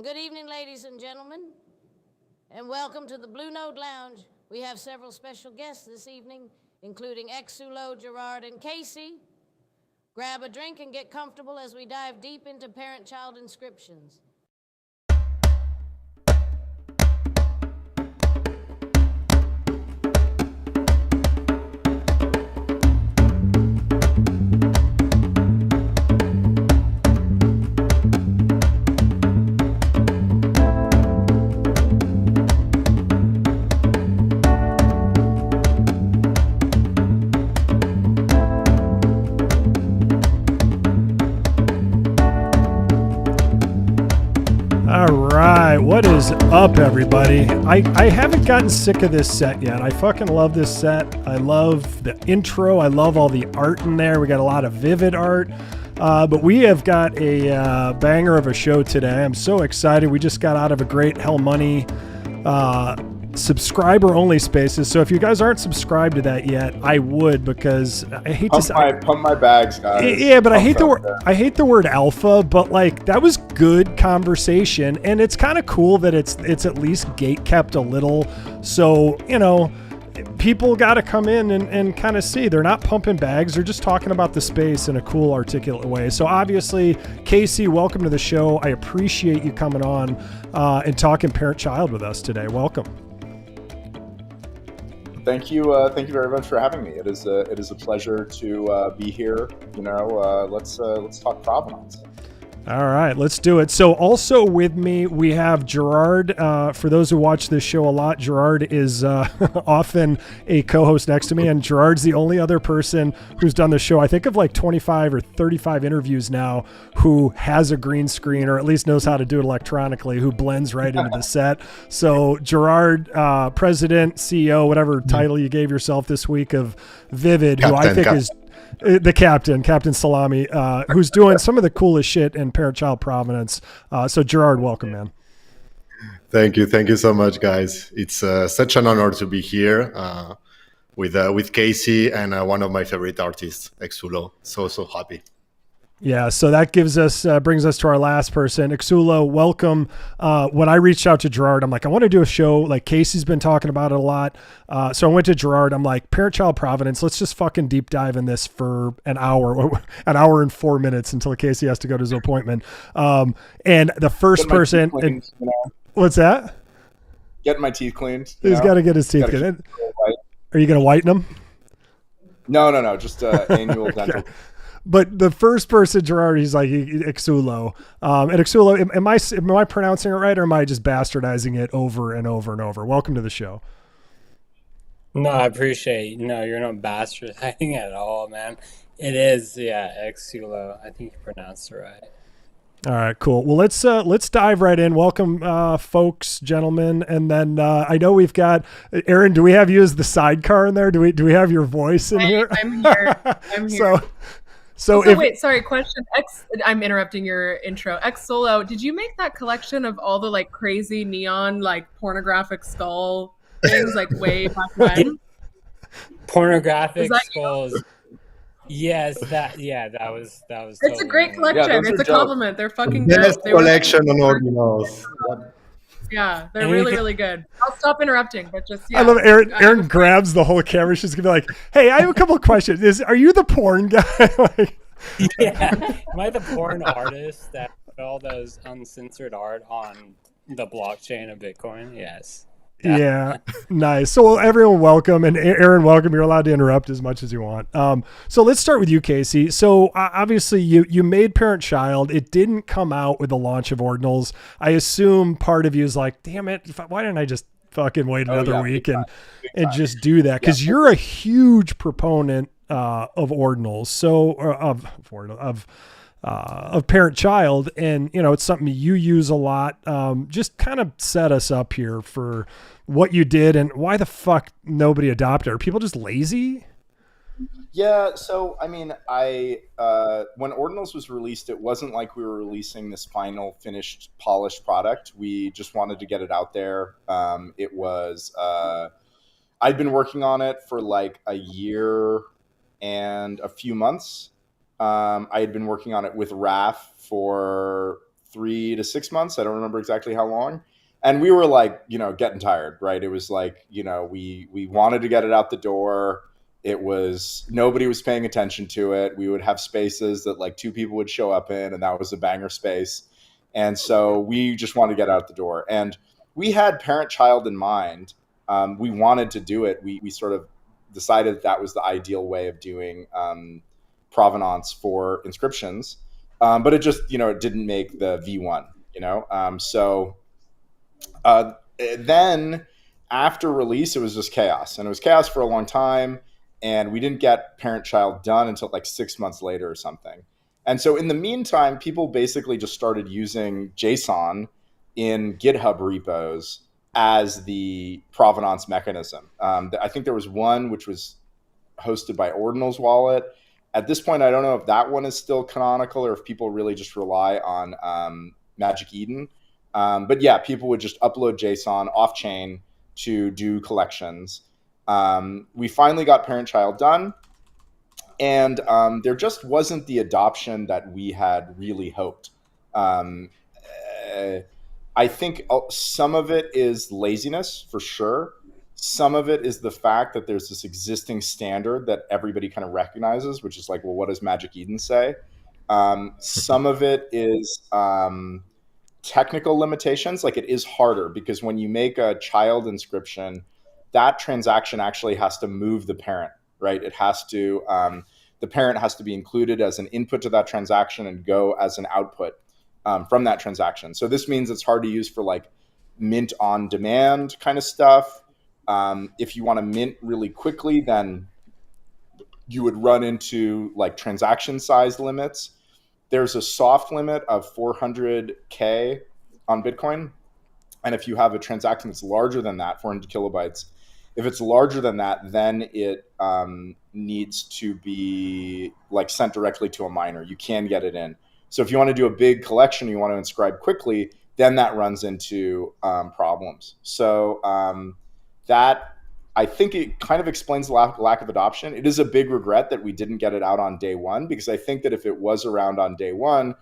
Good evening, ladies and gentlemen, and welcome to the Blue Note Lounge. We have several special guests this evening, including Xsullo, Gerard, and Casey. Grab a drink and get comfortable as we dive deep into parent-child inscriptions. What is up, everybody? I haven't gotten sick of this set yet. I fucking love this set. I love the intro. I love all the art in there. We got a lot of vivid art. But we have got a banger of a show today. I'm so excited. We just got out of a great Hell Money subscriber only spaces. So if you guys aren't subscribed to that yet, I would, because I hate pump my bags, guys. Yeah, but I hate the word alpha, but like that was good conversation, and it's kind of cool that it's at least gate kept a little. So, you know, people got to come in and kind of see. They're not pumping bags. They're just talking about the space in a cool, articulate way. So obviously, Casey, welcome to the show. I appreciate you coming on and talking parent-child with us today. Welcome. Thank you very much for having me. It is a pleasure to be here. You know, let's talk provenance. All right, let's do it. So also with me, we have Gerard. For those who watch this show a lot, Gerard is often a co-host next to me, and Gerard's the only other person who's done the show, I think, of like 25 or 35 interviews now, who has a green screen, or at least knows how to do it electronically, who blends right into the set. So Gerard, president, CEO, whatever title you gave yourself this week of Vivid, who I think is the Captain Salami, who's doing some of the coolest shit in Parent-Child Provenance. So Gerard, welcome, man. Thank you so much, guys. It's such an honor to be here with Casey and one of my favorite artists, Xsullo. So happy. Yeah, so that gives us brings us to our last person, Xsullo. Welcome. When I reached out to Gerard, I'm like, I want to do a show. Like Casey's been talking about it a lot. So I went to Gerard. I'm like, Parent-Child Provenance. Let's just fucking deep dive in this for an hour and 4 minutes until Casey has to go to his appointment. And the first person, cleaned, you know? What's that? Getting my teeth cleaned. He's got to get his teeth cleaned. Are you going to whiten them? No. Just annual dental. But the first person, Gerard, he's like Xsullo. And Xsullo, am I pronouncing it right, or am I just bastardizing it over and over and over? Welcome to the show. No, I appreciate it. No, you're not bastardizing at all, man. It is, yeah, Xsullo. I think you pronounced it right. All right, cool. Well, let's dive right in. Welcome, folks, gentlemen, and then I know we've got Aaron. Do we have you as the sidecar in there? Do we have your voice in here? I'm here. I'm here. So wait, sorry, question. I'm interrupting your intro. Xsullo, did you make that collection of all the like crazy neon, like pornographic skull things like way back when? Pornographic skulls. You? Yes, that was. It's totally a great collection. Yeah, it's a compliment. They're fucking good. Best collection on ordinals. Yeah, they're really, really good. I'll stop interrupting, but just yeah. I love Aaron. Aaron grabs the whole camera. She's gonna be like, "Hey, I have a couple of questions. Are you the porn guy?" Like, yeah, am I the porn artist that put all those uncensored art on the blockchain of Bitcoin? Yes. Yeah, nice. So everyone, welcome, and Aaron, welcome. You're allowed to interrupt as much as you want. So let's start with you, Casey. So obviously, you made Parent-Child. It didn't come out with the launch of Ordinals. I assume part of you is like, damn it, why didn't I just fucking wait another week and just do that? Because you're a huge proponent of Ordinals. So of Parent-Child, and you know it's something you use a lot. Just kind of set us up here for what you did and why the fuck nobody adopted. Are people just lazy? Yeah, so I mean, when Ordinals was released, it wasn't like we were releasing this final finished polished product. We just wanted to get it out there. It was I'd been working on it for like a year and a few months. I had been working on it with Raf for 3 to 6 months. I don't remember exactly how long. And we were like, getting tired, right? It was like, we wanted to get it out the door. It was, nobody was paying attention to it. We would have spaces that like 2 people would show up in, and that was a banger space. And so we just wanted to get out the door. And we had parent-child in mind. We wanted to do it. We sort of decided that was the ideal way of doing provenance for inscriptions. But it just, it didn't make the V1, then after release, it was just chaos. And it was chaos for a long time. And we didn't get parent-child done until like 6 months later or something. And so in the meantime, people basically just started using JSON in GitHub repos as the provenance mechanism. I think there was one which was hosted by Ordinal's wallet. At this point, I don't know if that one is still canonical or if people really just rely on Magic Eden. But yeah, people would just upload JSON off-chain to do collections. We finally got parent-child done, and there just wasn't the adoption that we had really hoped. I think some of it is laziness, for sure. Some of it is the fact that there's this existing standard that everybody kind of recognizes, which is like, well, what does Magic Eden say? Some of it is technical limitations. Like, it is harder because when you make a child inscription, that transaction actually has to move the parent, right? It has to, the parent has to be included as an input to that transaction and go as an output from that transaction. So this means it's hard to use for like mint on demand kind of stuff. If you want to mint really quickly, then you would run into like transaction size limits. There's a soft limit of 400K on Bitcoin. And if you have a transaction that's larger than that, 400 kilobytes, if it's larger than that, then it needs to be like sent directly to a miner. You can get it in. So if you want to do a big collection, you want to inscribe quickly, then that runs into problems. So that, I think it kind of explains the lack of adoption. It is a big regret that we didn't get it out on day one, because I think that if it was around on day one,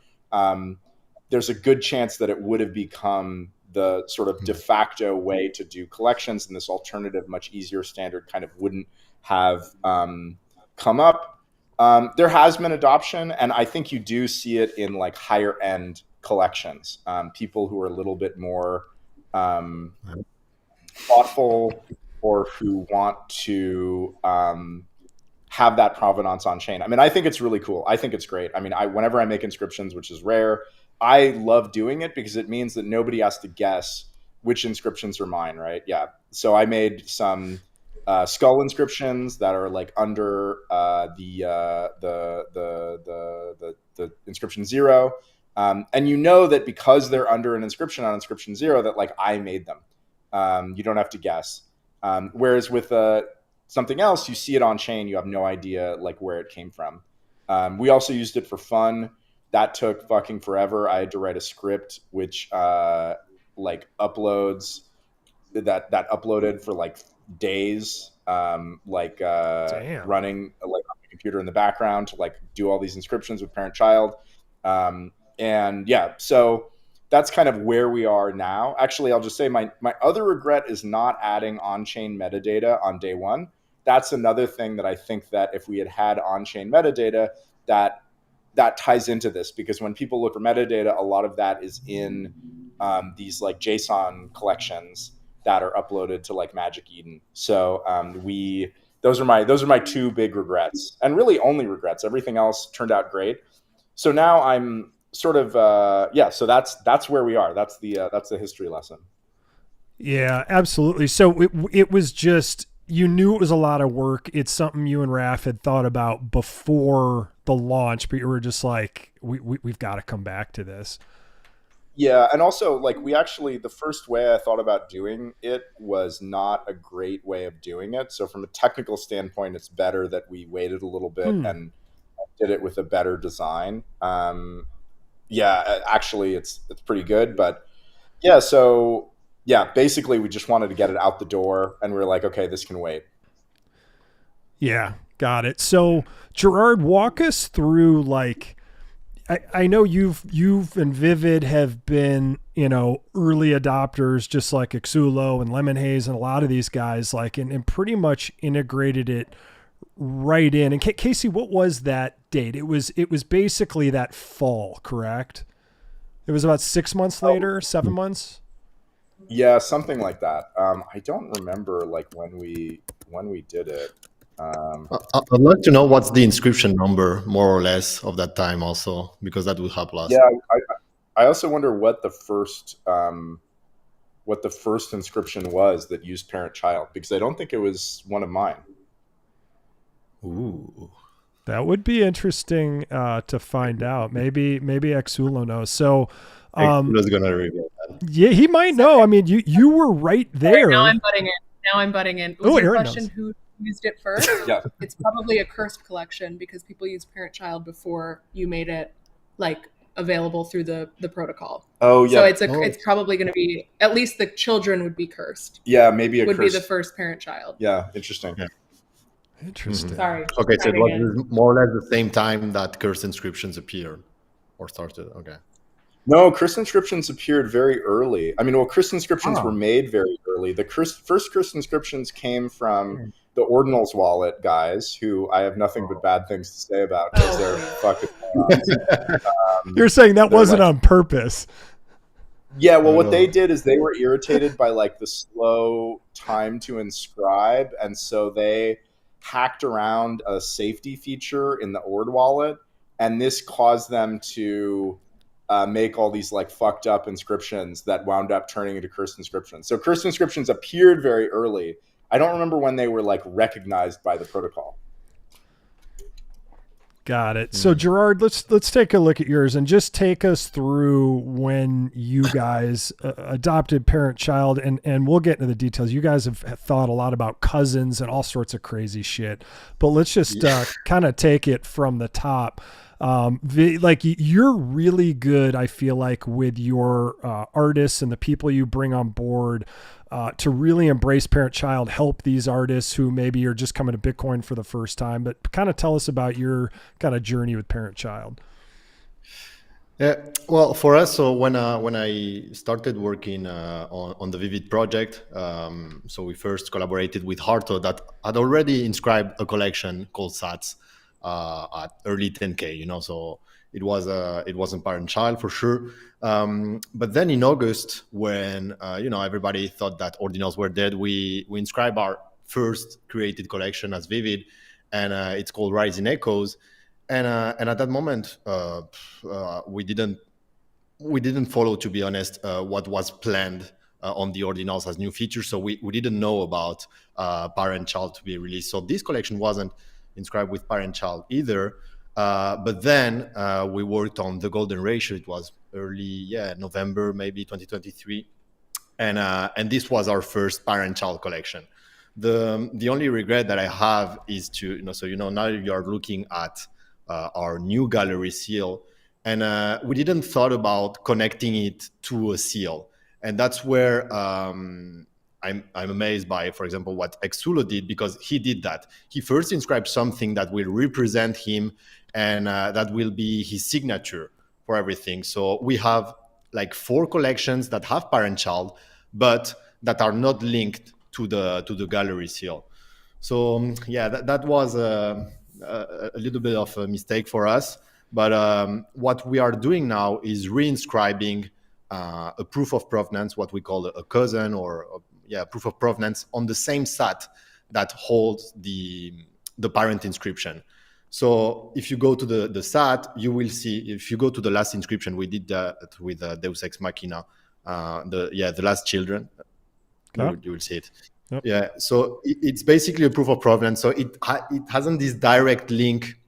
there's a good chance that it would have become the sort of de facto way to do collections, and this alternative, much easier standard kind of wouldn't have come up. There has been adoption, and I think you do see it in like higher end collections. People who are a little bit more thoughtful, or who want to have that provenance on chain. I mean, I think it's really cool. I think it's great. I mean, whenever I make inscriptions, which is rare, I love doing it because it means that nobody has to guess which inscriptions are mine, right? Yeah. So I made some skull inscriptions that are like under the inscription 0. And you know that because they're under an inscription on inscription 0, that like I made them. You don't have to guess. Whereas with something else, you see it on chain, you have no idea like where it came from. We also used it for fun. That took fucking forever. I had to write a script which like uploads that uploaded for like days, running like on the computer in the background to like do all these inscriptions with parent-child. And yeah, so that's kind of where we are now. Actually, I'll just say my other regret is not adding on-chain metadata on day one. That's another thing that I think that if we had on-chain metadata, that ties into this, because when people look for metadata, a lot of that is in these like JSON collections that are uploaded to like Magic Eden. So those are my two big regrets, and really only regrets. Everything else turned out great. So now I'm sort of so that's where we are. That's the history lesson. Yeah, absolutely. So it was just, you knew it was a lot of work. It's something you and Raph had thought about before the launch, but you were just like, we've got to come back to this. Yeah, and also like the first way I thought about doing it was not a great way of doing it. So from a technical standpoint, it's better that we waited a little bit and did it with a better design. Actually it's pretty good, but yeah, so yeah, basically we just wanted to get it out the door, and we were like, okay, this can wait. Yeah, got it. So Gerard, walk us through like, I know you've and Vivid have been, early adopters, just like Xsullo and Lemon Haze and a lot of these guys, and pretty much integrated it right in. And Casey, what was that date? It was basically that fall, correct? It was about 6 months later, 7 months. Yeah, something like that. I don't remember when we did it. I'd like to know what's the inscription number, more or less, of that time also, because that would help us. Yeah, I also wonder what the first inscription was that used parent-child, because I don't think it was one of mine. Ooh, that would be interesting to find out. Maybe Xsullo knows. So, Xsullo's gonna reveal that. Yeah, he might know. I mean, you were right there. Now I'm butting in. Was your question knows. who used it first? Yeah. It's probably a cursed collection because people used parent-child before you made it available through the protocol. Oh yeah. So it's probably going to be, at least the children would be cursed. Yeah, maybe would be the first parent-child. Yeah, interesting. Yeah. Interesting. Sorry. Okay, so it was more or less the same time that cursed inscriptions appeared or started. Okay. No, cursed inscriptions appeared very early. I mean, cursed inscriptions were made very early. The first cursed inscriptions came from the Ordinals wallet guys, who I have nothing but bad things to say about because they're fucking morons. You're saying that wasn't on purpose. Yeah, well, what they did is they were irritated by the slow time to inscribe, and so they hacked around a safety feature in the Ord wallet, and this caused them to make all these fucked up inscriptions that wound up turning into cursed inscriptions. So cursed inscriptions appeared very early. I don't remember when they were recognized by the protocol. Got it. So Gerard, let's take a look at yours and just take us through when you guys adopted parent-child, and we'll get into the details. You guys have thought a lot about cousins and all sorts of crazy shit, but let's just kind of take it from the top. You're really good, I feel like, with your artists and the people you bring on board to really embrace parent-child, help these artists who maybe are just coming to Bitcoin for the first time, but kind of tell us about your kind of journey with parent-child. Yeah, well, for us, so when I started working on the Vivid project, so we first collaborated with Harto that had already inscribed a collection called Sats at early 10K, so it wasn't parent-child for sure. But then in August, when everybody thought that ordinals were dead, we inscribed our first created collection as Vivid, and it's called Rising Echoes. And at that moment, we didn't follow, to be honest, what was planned on the ordinals as new features. So we didn't know about parent-child to be released. So this collection wasn't inscribed with parent-child either. But then we worked on the golden ratio. It was early, November, maybe 2023. And this was our first parent-child collection. The only regret that I have is to, now you're looking at our new gallery seal, and we didn't thought about connecting it to a seal. And that's where I'm amazed by, for example, what Xsullo did, because he did that. He first inscribed something that will represent him and that will be his signature for everything. So we have 4 collections that have parent-child, but that are not linked to the gallery seal. So that was a little bit of a mistake for us. But what we are doing now is reinscribing a proof of provenance, what we call a cousin or proof of provenance, on the same SAT that holds the parent inscription. So if you go to the SAT, you will see, if you go to the last inscription, we did that with Deus Ex Machina, the last children, you will see it. Yep. Yeah, so it's basically a proof of provenance. So it hasn't this direct link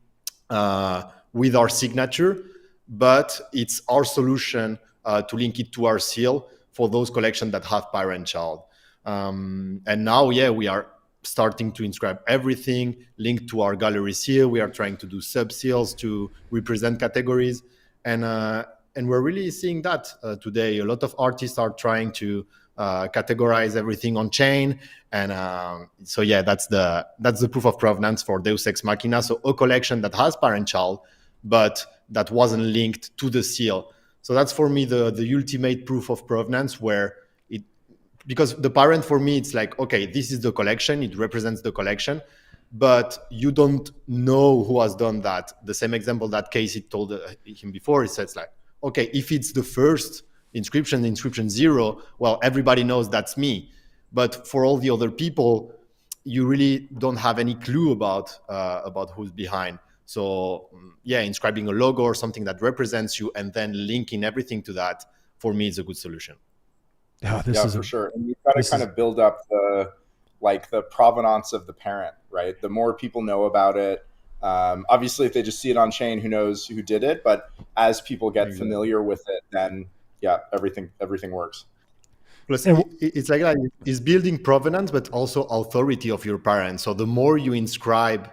with our signature, but it's our solution to link it to our seal for those collections that have parent-child. And now, we are starting to inscribe everything linked to our gallery seal. We are trying to do sub-seals to represent categories. And we're really seeing that today. A lot of artists are trying to categorize everything on chain, and that's the proof of provenance for Deus Ex Machina. So a collection that has parent-child, but that wasn't linked to the seal. So that's for me the ultimate proof of provenance, where because the parent for me, it's like, okay, this is the collection, it represents the collection, but you don't know who has done that. The same example that Casey told him before, he says like, okay, if it's the first inscription 0, well, everybody knows that's me. But for all the other people, you really don't have any clue about who's behind. So yeah, inscribing a logo or something that represents you and then linking everything to that, for me, is a good solution. Yeah, for sure. And you've got to kind of build up the provenance of the parent, right? The more people know about it, obviously if they just see it on chain, who knows who did it? But as people get familiar with it, then yeah, everything works. Plus, it's like it's building provenance, but also authority of your parents. So the more you inscribe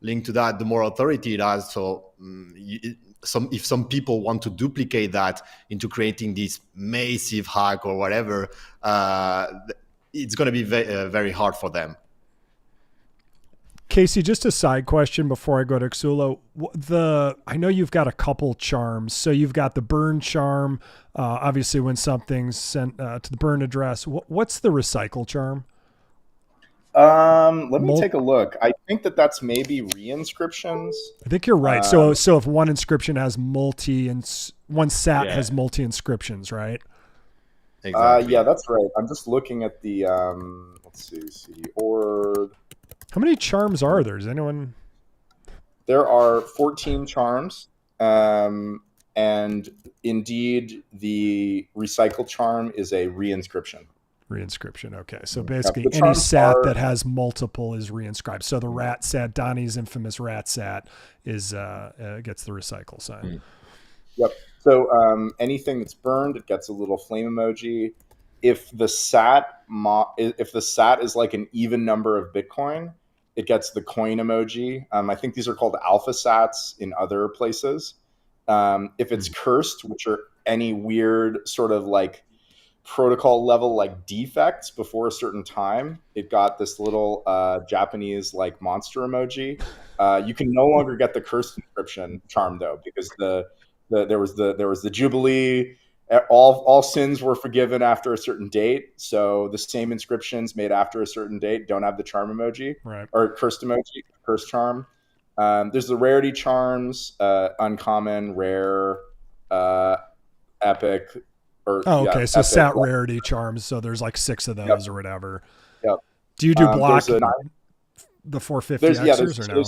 linked to that, the more authority it has. So if some people want to duplicate that into creating this massive hack or whatever, it's going to be very hard for them. Casey, just a side question before I go to Xsullo. I know you've got a couple charms. So you've got the burn charm, obviously when something's sent to the burn address. What's the recycle charm? Let me take a look. I think that's maybe reinscriptions. I think you're right. So if one inscription has one sat has multi inscriptions, right? Exactly. Yeah, that's right. I'm just looking at the let's see, org. How many charms are there? Does anyone? There are 14 charms, and indeed the recycle charm is a reinscription. Reinscription. Okay. So basically any sat that has multiple is reinscribed. So the rat sat, Donnie's infamous rat sat, is gets the recycle sign. Yep. So anything that's burned, it gets a little flame emoji. If the sat is like an even number of Bitcoin, it gets the coin emoji. I think these are called alpha sats in other places. If it's cursed, which are any weird sort of like protocol level like defects before a certain time, it got this little Japanese like monster emoji. You can no longer get the cursed inscription charm though, because there was the Jubilee. All sins were forgiven after a certain date. So the same inscriptions made after a certain date don't have the charm emoji, right? Or cursed emoji, cursed charm. There's the rarity charms, uncommon, rare, epic. So epic, sat rarity charms. So there's like 6 of those or whatever. Yep. Do you do block the 450 Xers or no?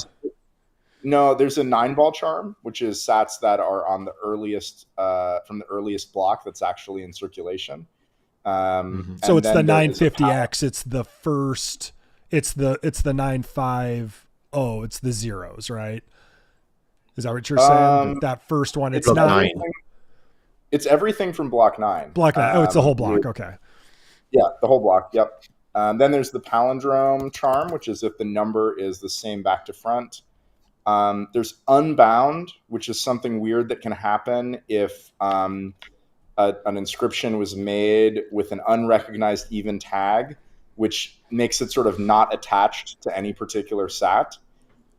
No, there's a 9-ball charm, which is sats that are on the earliest from the earliest block that's actually in circulation. So it's the 950X. It's the first. It's the 950. It's the zeros, right? Is that what you're saying? That first one. It's not. 9. It's everything from block 9. Block 9. It's the whole block. Okay. Yeah, the whole block. Yep. Then there's the palindrome charm, which is if the number is the same back to front. There's unbound, which is something weird that can happen if an inscription was made with an unrecognized even tag, which makes it sort of not attached to any particular sat.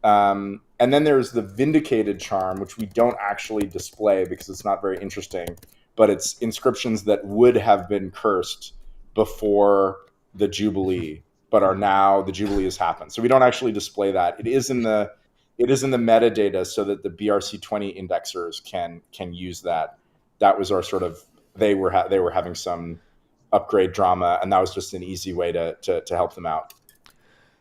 And then there's the vindicated charm, which we don't actually display because it's not very interesting, but it's inscriptions that would have been cursed before the Jubilee, but are now the Jubilee has happened. So we don't actually display that. It is in the metadata so that the BRC20 indexers can use that. That was our sort of, they were having some upgrade drama, and that was just an easy way to help them out.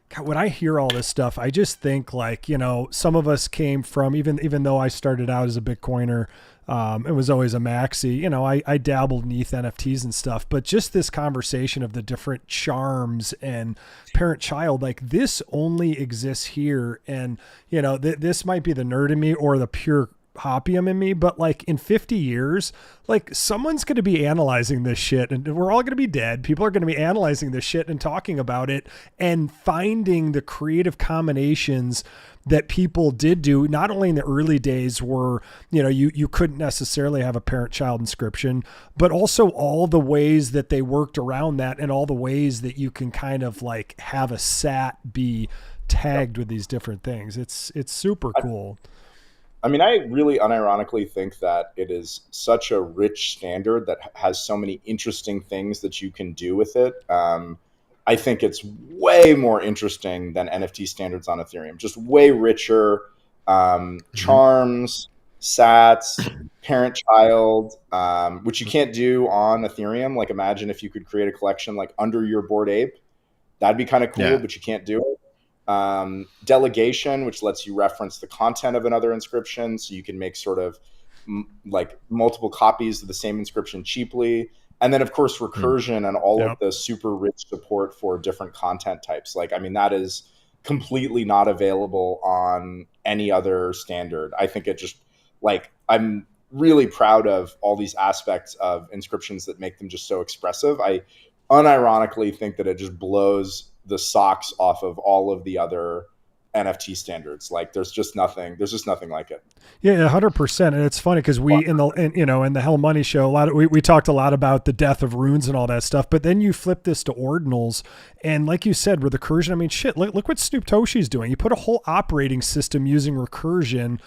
God, when I hear all this stuff, I just think like, some of us came from, even though I started out as a Bitcoiner, it was always a maxi, I dabbled in ETH NFTs and stuff, but just this conversation of the different charms and parent-child, like this only exists here. And, this might be the nerd in me or the pure hopium in me, but like in 50 years, like someone's going to be analyzing this shit and we're all going to be dead. People are going to be analyzing this shit and talking about it and finding the creative combinations that people did do, not only in the early days where, you couldn't necessarily have a parent-child inscription, but also all the ways that they worked around that and all the ways that you can kind of like have a sat be tagged with these different things. It's super cool. I mean, I really unironically think that it is such a rich standard that has so many interesting things that you can do with it. I think it's way more interesting than NFT standards on Ethereum, just way richer. Charms, sats, parent-child, which you can't do on Ethereum. Like, imagine if you could create a collection like under your Bored Ape. That'd be kind of cool, but you can't do it. Delegation, which lets you reference the content of another inscription, so you can make sort of like multiple copies of the same inscription cheaply. And then, of course, recursion and all of the super rich support for different content types. Like, I mean, that is completely not available on any other standard. I think it just, like, I'm really proud of all these aspects of inscriptions that make them just so expressive. I unironically think that it just blows the socks off of all of the other NFT standards. Like, there's just nothing like it. Yeah, 100%. And it's funny because in the Hell Money show, we talked a lot about the death of runes and all that stuff, but then you flip this to ordinals, and like you said, with recursion, I mean, shit, look what Snoop Toshi's doing. He put a whole operating system using recursion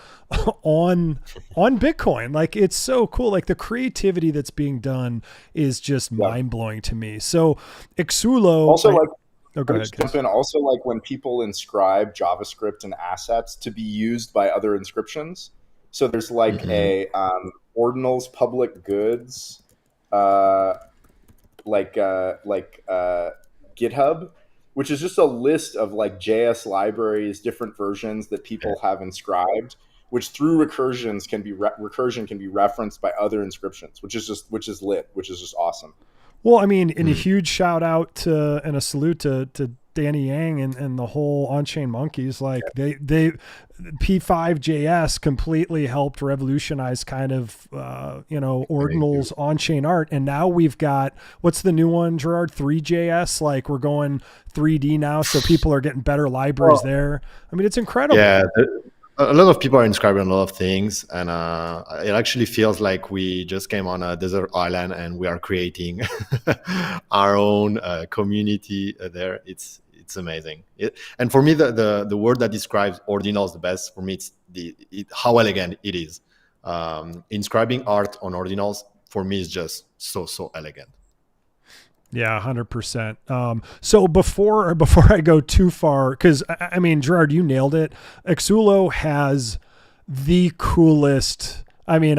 on Bitcoin. Like, it's so cool. Like, the creativity that's being done is just mind-blowing to me. So Xsullo also, also, like, when people inscribe JavaScript and assets to be used by other inscriptions. So there's like a ordinals public goods, GitHub, which is just a list of like JS libraries, different versions that people have inscribed, which through recursion can be referenced by other inscriptions, which is lit, which is just awesome. Well, I mean, and a huge shout out to and a salute to Danny Yang and the whole On-Chain Monkeys. Like, they P5JS completely helped revolutionize kind of ordinals on-chain art, and now we've got, what's the new one, Gerard? 3JS. Like, we're going 3D now, so people are getting better libraries there. I mean, it's incredible. Yeah. A lot of people are inscribing a lot of things, and it actually feels like we just came on a desert island and we are creating our own community there. It's amazing. And for me, the word that describes ordinals the best, for me, it's how elegant it is. Inscribing art on ordinals, for me, is just so elegant. Yeah, 100%. So before I go too far, because I mean, Gerard, you nailed it. Xsullo has the coolest. I mean,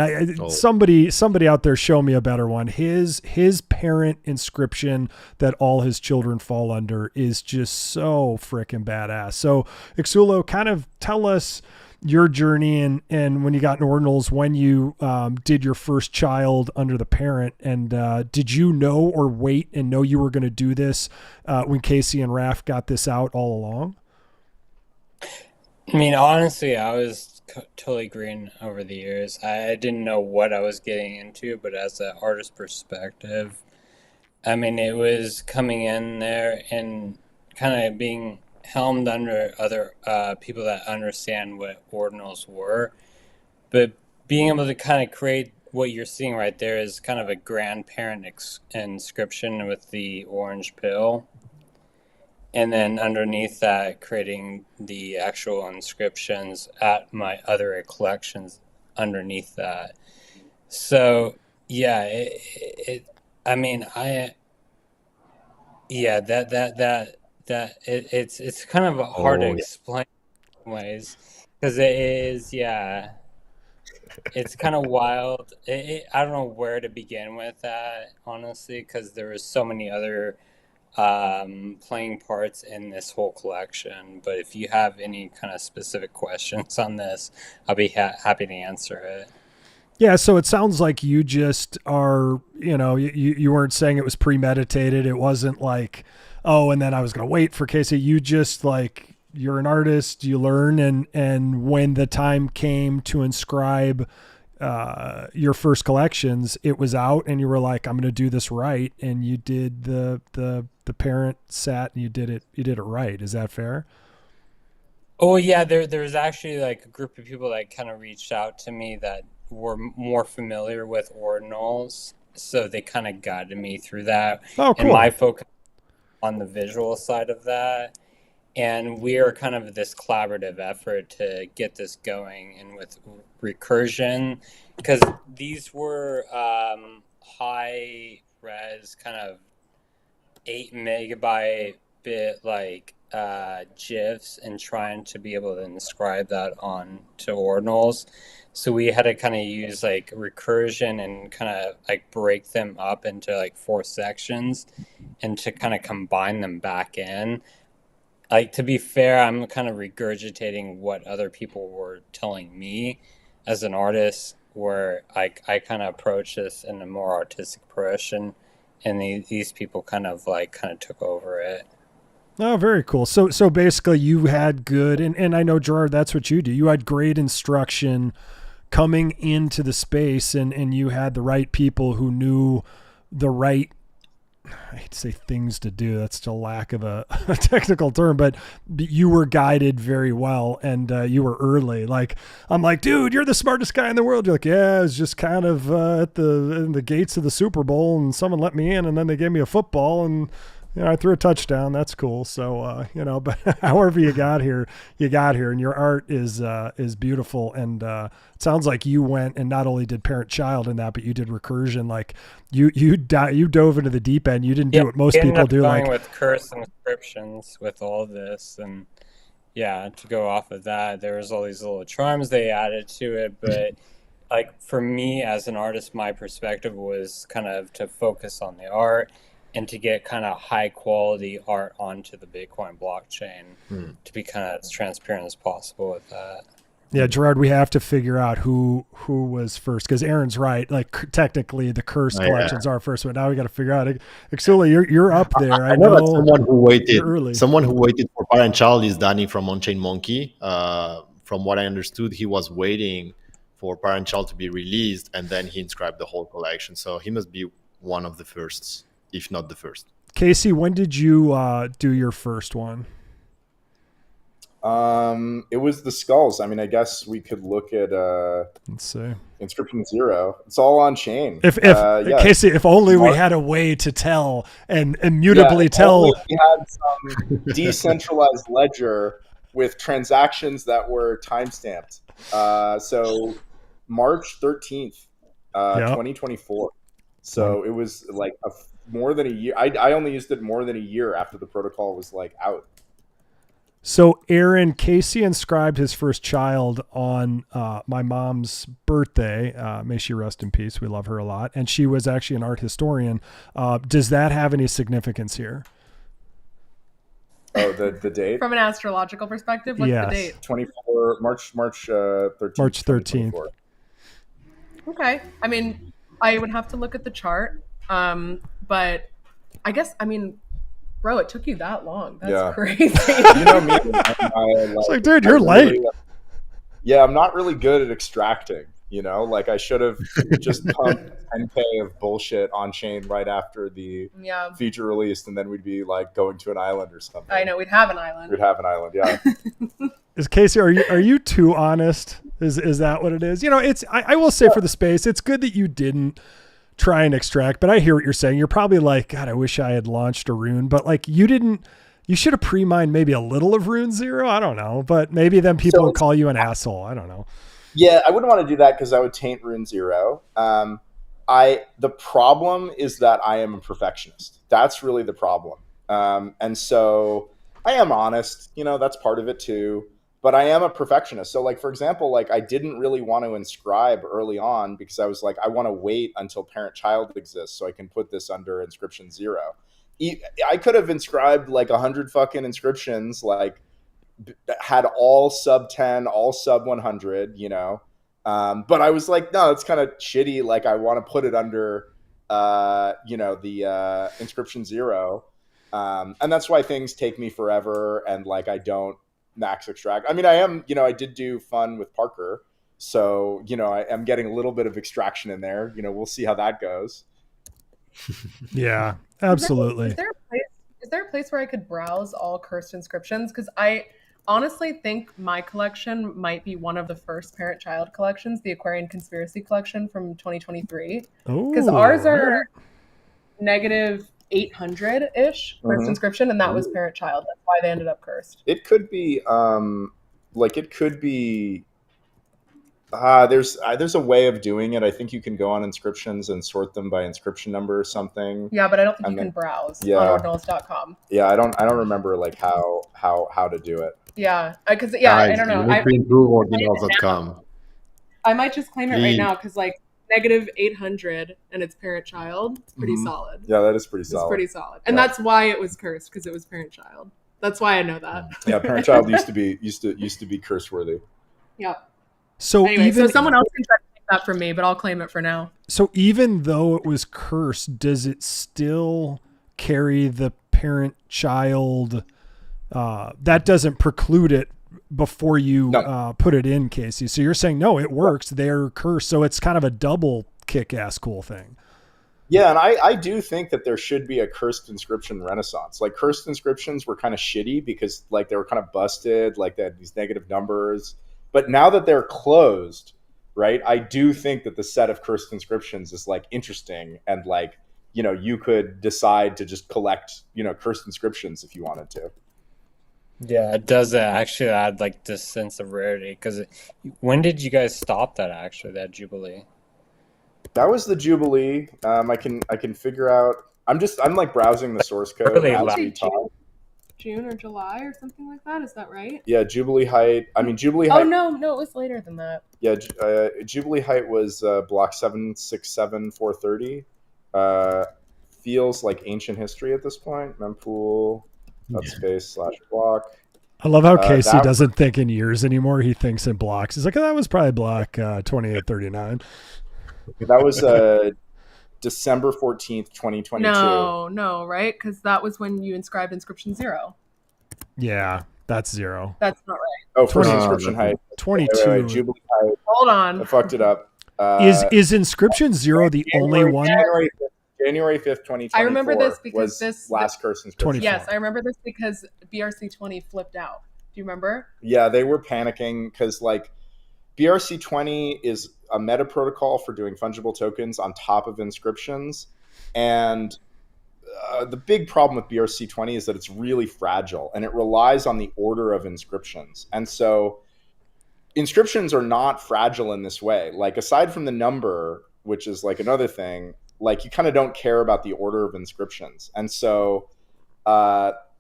somebody out there show me a better one. His parent inscription that all his children fall under is just so freaking badass. So Xsullo, kind of tell us your journey and when you got in ordinals, when you did your first child under the parent, and did you know or wait and know you were going to do this when Casey and Raph got this out all along? I mean, honestly, I was totally green over the years. I didn't know what I was getting into, but as an artist perspective, I mean, it was coming in there and kind of being helmed under other people that understand what ordinals were, but being able to kind of create what you're seeing right there is kind of a grandparent inscription with the orange pill, and then underneath that creating the actual inscriptions at my other collections underneath that. So yeah, it's kind of hard to explain in ways, because it is, it's kind of wild. I don't know where to begin with that, honestly, because there was so many other playing parts in this whole collection. But if you have any kind of specific questions on this, I'll be happy to answer it. Yeah, so it sounds like you just are, you weren't saying it was premeditated. It wasn't like, oh, and then I was going to wait for Casey. You just, like, you're an artist, you learn, and when the time came to inscribe your first collections, it was out, and you were like, I'm going to do this right, and you did the parent sat, and you did it right. Is that fair? Oh yeah, there's actually like a group of people that kind of reached out to me that were more familiar with ordinals, so they kind of guided me through that. Oh, cool. And my focus on the visual side of that, And we are kind of this collaborative effort to get this going, and with recursion, because these were high res kind of 8 megabyte bit like GIFs, and trying to be able to inscribe that on to ordinals. So we had to kind of use like recursion and kind of like break them up into like 4 sections and to kind of combine them back in. Like, to be fair, I'm kind of regurgitating what other people were telling me as an artist, where I kind of approach this in a more artistic approach, and these people kind of took over it. Oh, very cool. So basically you had good, and I know, Gerard, that's what you do. You had great instruction coming into the space, and you had the right people who knew the right, I hate to say things to do. That's still lack of a technical term, but you were guided very well, and you were early. Like, I'm like, dude, you're the smartest guy in the world. You're like, yeah, I was just kind of in the gates of the Super Bowl, and someone let me in, and then they gave me a football, and I threw a touchdown. That's cool. So, but however you got here, and your art is beautiful. And it sounds like you went and not only did Parent-Child in that, but you did recursion. Like you dove into the deep end. You didn't do what most people do. Like with curse inscriptions with all this, and to go off of that, there was all these little charms they added to it. But like for me as an artist, my perspective was kind of to focus on the art and to get kind of high quality art onto the Bitcoin blockchain to be kind of as transparent as possible with that. Yeah, Gerard, we have to figure out who was first, because Aaron's right. Like technically, the curse collections are first, but now we got to figure out. Xsullo, you're up there. I know that someone who waited. Early. Someone who waited for Parent-Child is Danny from On-Chain Monkey. From what I understood, he was waiting for Parent-Child to be released, and then he inscribed the whole collection. So he must be one of the firsts, if not the first. Casey, when did you do your first one? It was the skulls. I mean, I guess we could look at let's see, Inscription 0. It's all on chain. If Casey, if only we had a way to tell and immutably tell. We had some decentralized ledger with transactions that were timestamped. So March 13th, 2024. So it was like more than a year. I only used it more than a year after the protocol was like out. So Aaron, Casey inscribed his first child on my mom's birthday. May she rest in peace. We love her a lot. And she was actually an art historian. Does that have any significance here? Oh, the date? From an astrological perspective, what's the date? 24 March 13th. March 13th. Okay. I mean, I would have to look at the chart. But I guess, bro, it took you that long. That's crazy. You know me. It's like, dude, you're late. I'm not really good at extracting. Like I should have just pumped 10K of bullshit on chain right after the feature released, and then we'd be like going to an island or something. I know, we'd have an island. Yeah. Is Casey, are you too honest? Is that what it is? It's I will say for the space, it's good that you didn't try and extract, but I hear what you're saying. You're probably like, God, I wish I had launched a rune, but like you should have pre-mined maybe a little of Rune 0. I don't know, but maybe then people will call you an asshole. I don't know. Yeah, I wouldn't want to do that because I would taint Rune 0. The problem is that I am a perfectionist. That's really the problem. And so I am honest, that's part of it too. But I am a perfectionist. So like, for example, like I didn't really want to inscribe early on because I was like, I want to wait until Parent-Child exists so I can put this under Inscription 0. I could have inscribed like 100 fucking inscriptions, like had all sub 10, all sub 100, but I was like, no, it's kind of shitty. Like I want to put it under, the Inscription 0. And that's why things take me forever. And like, I don't max extract. I mean, I am, I did do fun with Parker. So, I am getting a little bit of extraction in there. We'll see how that goes. Yeah, absolutely. Is there a place where I could browse all cursed inscriptions? Because I honestly think my collection might be one of the first Parent-Child collections, the Aquarian Conspiracy collection from 2023. Because ours are negative 800-ish cursed inscription, and that was Parent-Child. That's why they ended up cursed. It could be there's a way of doing it. I think you can go on inscriptions and sort them by inscription number or something. Yeah, but I don't think you can browse on ordinals.com. Yeah, I don't remember like how to do it. Yeah, because I don't know. You need to improve ordinals.com. I might just claim it right now because like -800 and it's Parent-Child. It's pretty solid. Yeah, that is pretty solid. It's pretty solid, and that's why it was cursed, because it was Parent-Child. That's why I know that. Yeah, Parent-Child used to be curse worthy. Yeah. So anyway, even so someone else can try to take that from me, but I'll claim it for now. So even though it was cursed, does it still carry the parent-child? That doesn't preclude it before you put it in, Casey. So you're saying, no, it works. They're cursed. So it's kind of a double kick-ass cool thing. Yeah, and I do think that there should be a cursed inscription renaissance. Like, cursed inscriptions were kind of shitty because like they were kind of busted, like they had these negative numbers. But now that they're closed, right, I do think that the set of cursed inscriptions is like interesting, and like, you know, you could decide to just collect, you know, cursed inscriptions if you wanted to. Yeah, it does actually add like this sense of rarity. Because when did you guys stop that Jubilee? That was the Jubilee. I can figure out. I'm like browsing the source code Really as loud. we talk. June or July or something like that. Is that right? Yeah, Jubilee Height. Jubilee Oh Height. no, it was later than that. Yeah, Jubilee Height was block 767430. Feels like ancient history at this point. Mempool, /block. I love how Casey doesn't think in years anymore. He thinks in blocks. He's like, oh, that was probably block 2839. That was December 14th, 2022. No, right? Because that was when you inscribed inscription 0. Yeah, that's 0. That's not right. Oh, first inscription height. 22. Wait, Jubilee Height. Hold on. I fucked it up. Is inscription 0 the only one? January 5th, 2024. I remember this because was this last curse inscription. Yes, I remember this because BRC20 flipped out. Do you remember? Yeah, they were panicking because like BRC20 is a meta protocol for doing fungible tokens on top of inscriptions, and the big problem with BRC20 is that it's really fragile and it relies on the order of inscriptions. And so inscriptions are not fragile in this way. Like, aside from the number, which is like another thing, like you kind of don't care about the order of inscriptions. And so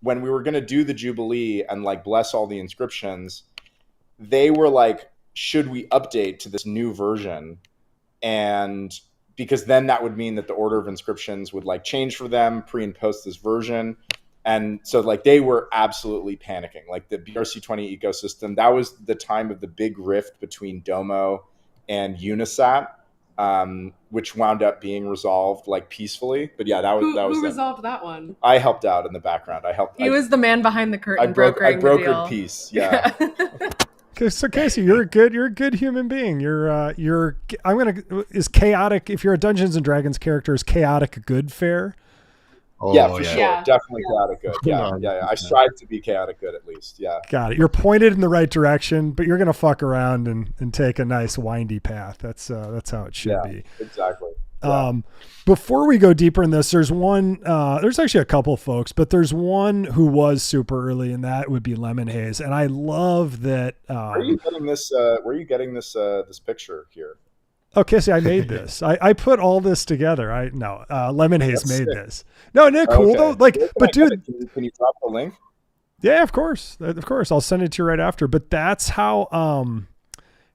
when we were going to do the Jubilee and like bless all the inscriptions, they were like, should we update to this new version? And because then that would mean that the order of inscriptions would like change for them pre and post this version. And so like they were absolutely panicking. Like the BRC20 ecosystem, that was the time of the big rift between Domo and Unisat, which wound up being resolved like peacefully. But yeah, that was who resolved that one? I helped out in the background. He was the man behind the curtain. I brokered the deal. peace. Yeah. So Casey, you're a good human being. Is chaotic, if you're a Dungeons and Dragons character, is chaotic good fair? Oh, yeah, for sure. Yeah. Definitely chaotic good. Yeah. I strive to be chaotic good at least. Yeah. Got it. You're pointed in the right direction, but you're gonna fuck around and take a nice windy path. That's how it should be. Exactly. Yeah. Before we go deeper in this, there's one. There's actually a couple folks, but there's one who was super early, and that would be Lemon Haze. And I love that. Where are you getting this? Where are you getting this picture here? Okay, see, I made this. I put all this together. Lemon Haze made this. No, cool though. Like, but dude, can you drop the link? Yeah, of course. I'll send it to you right after. But that's how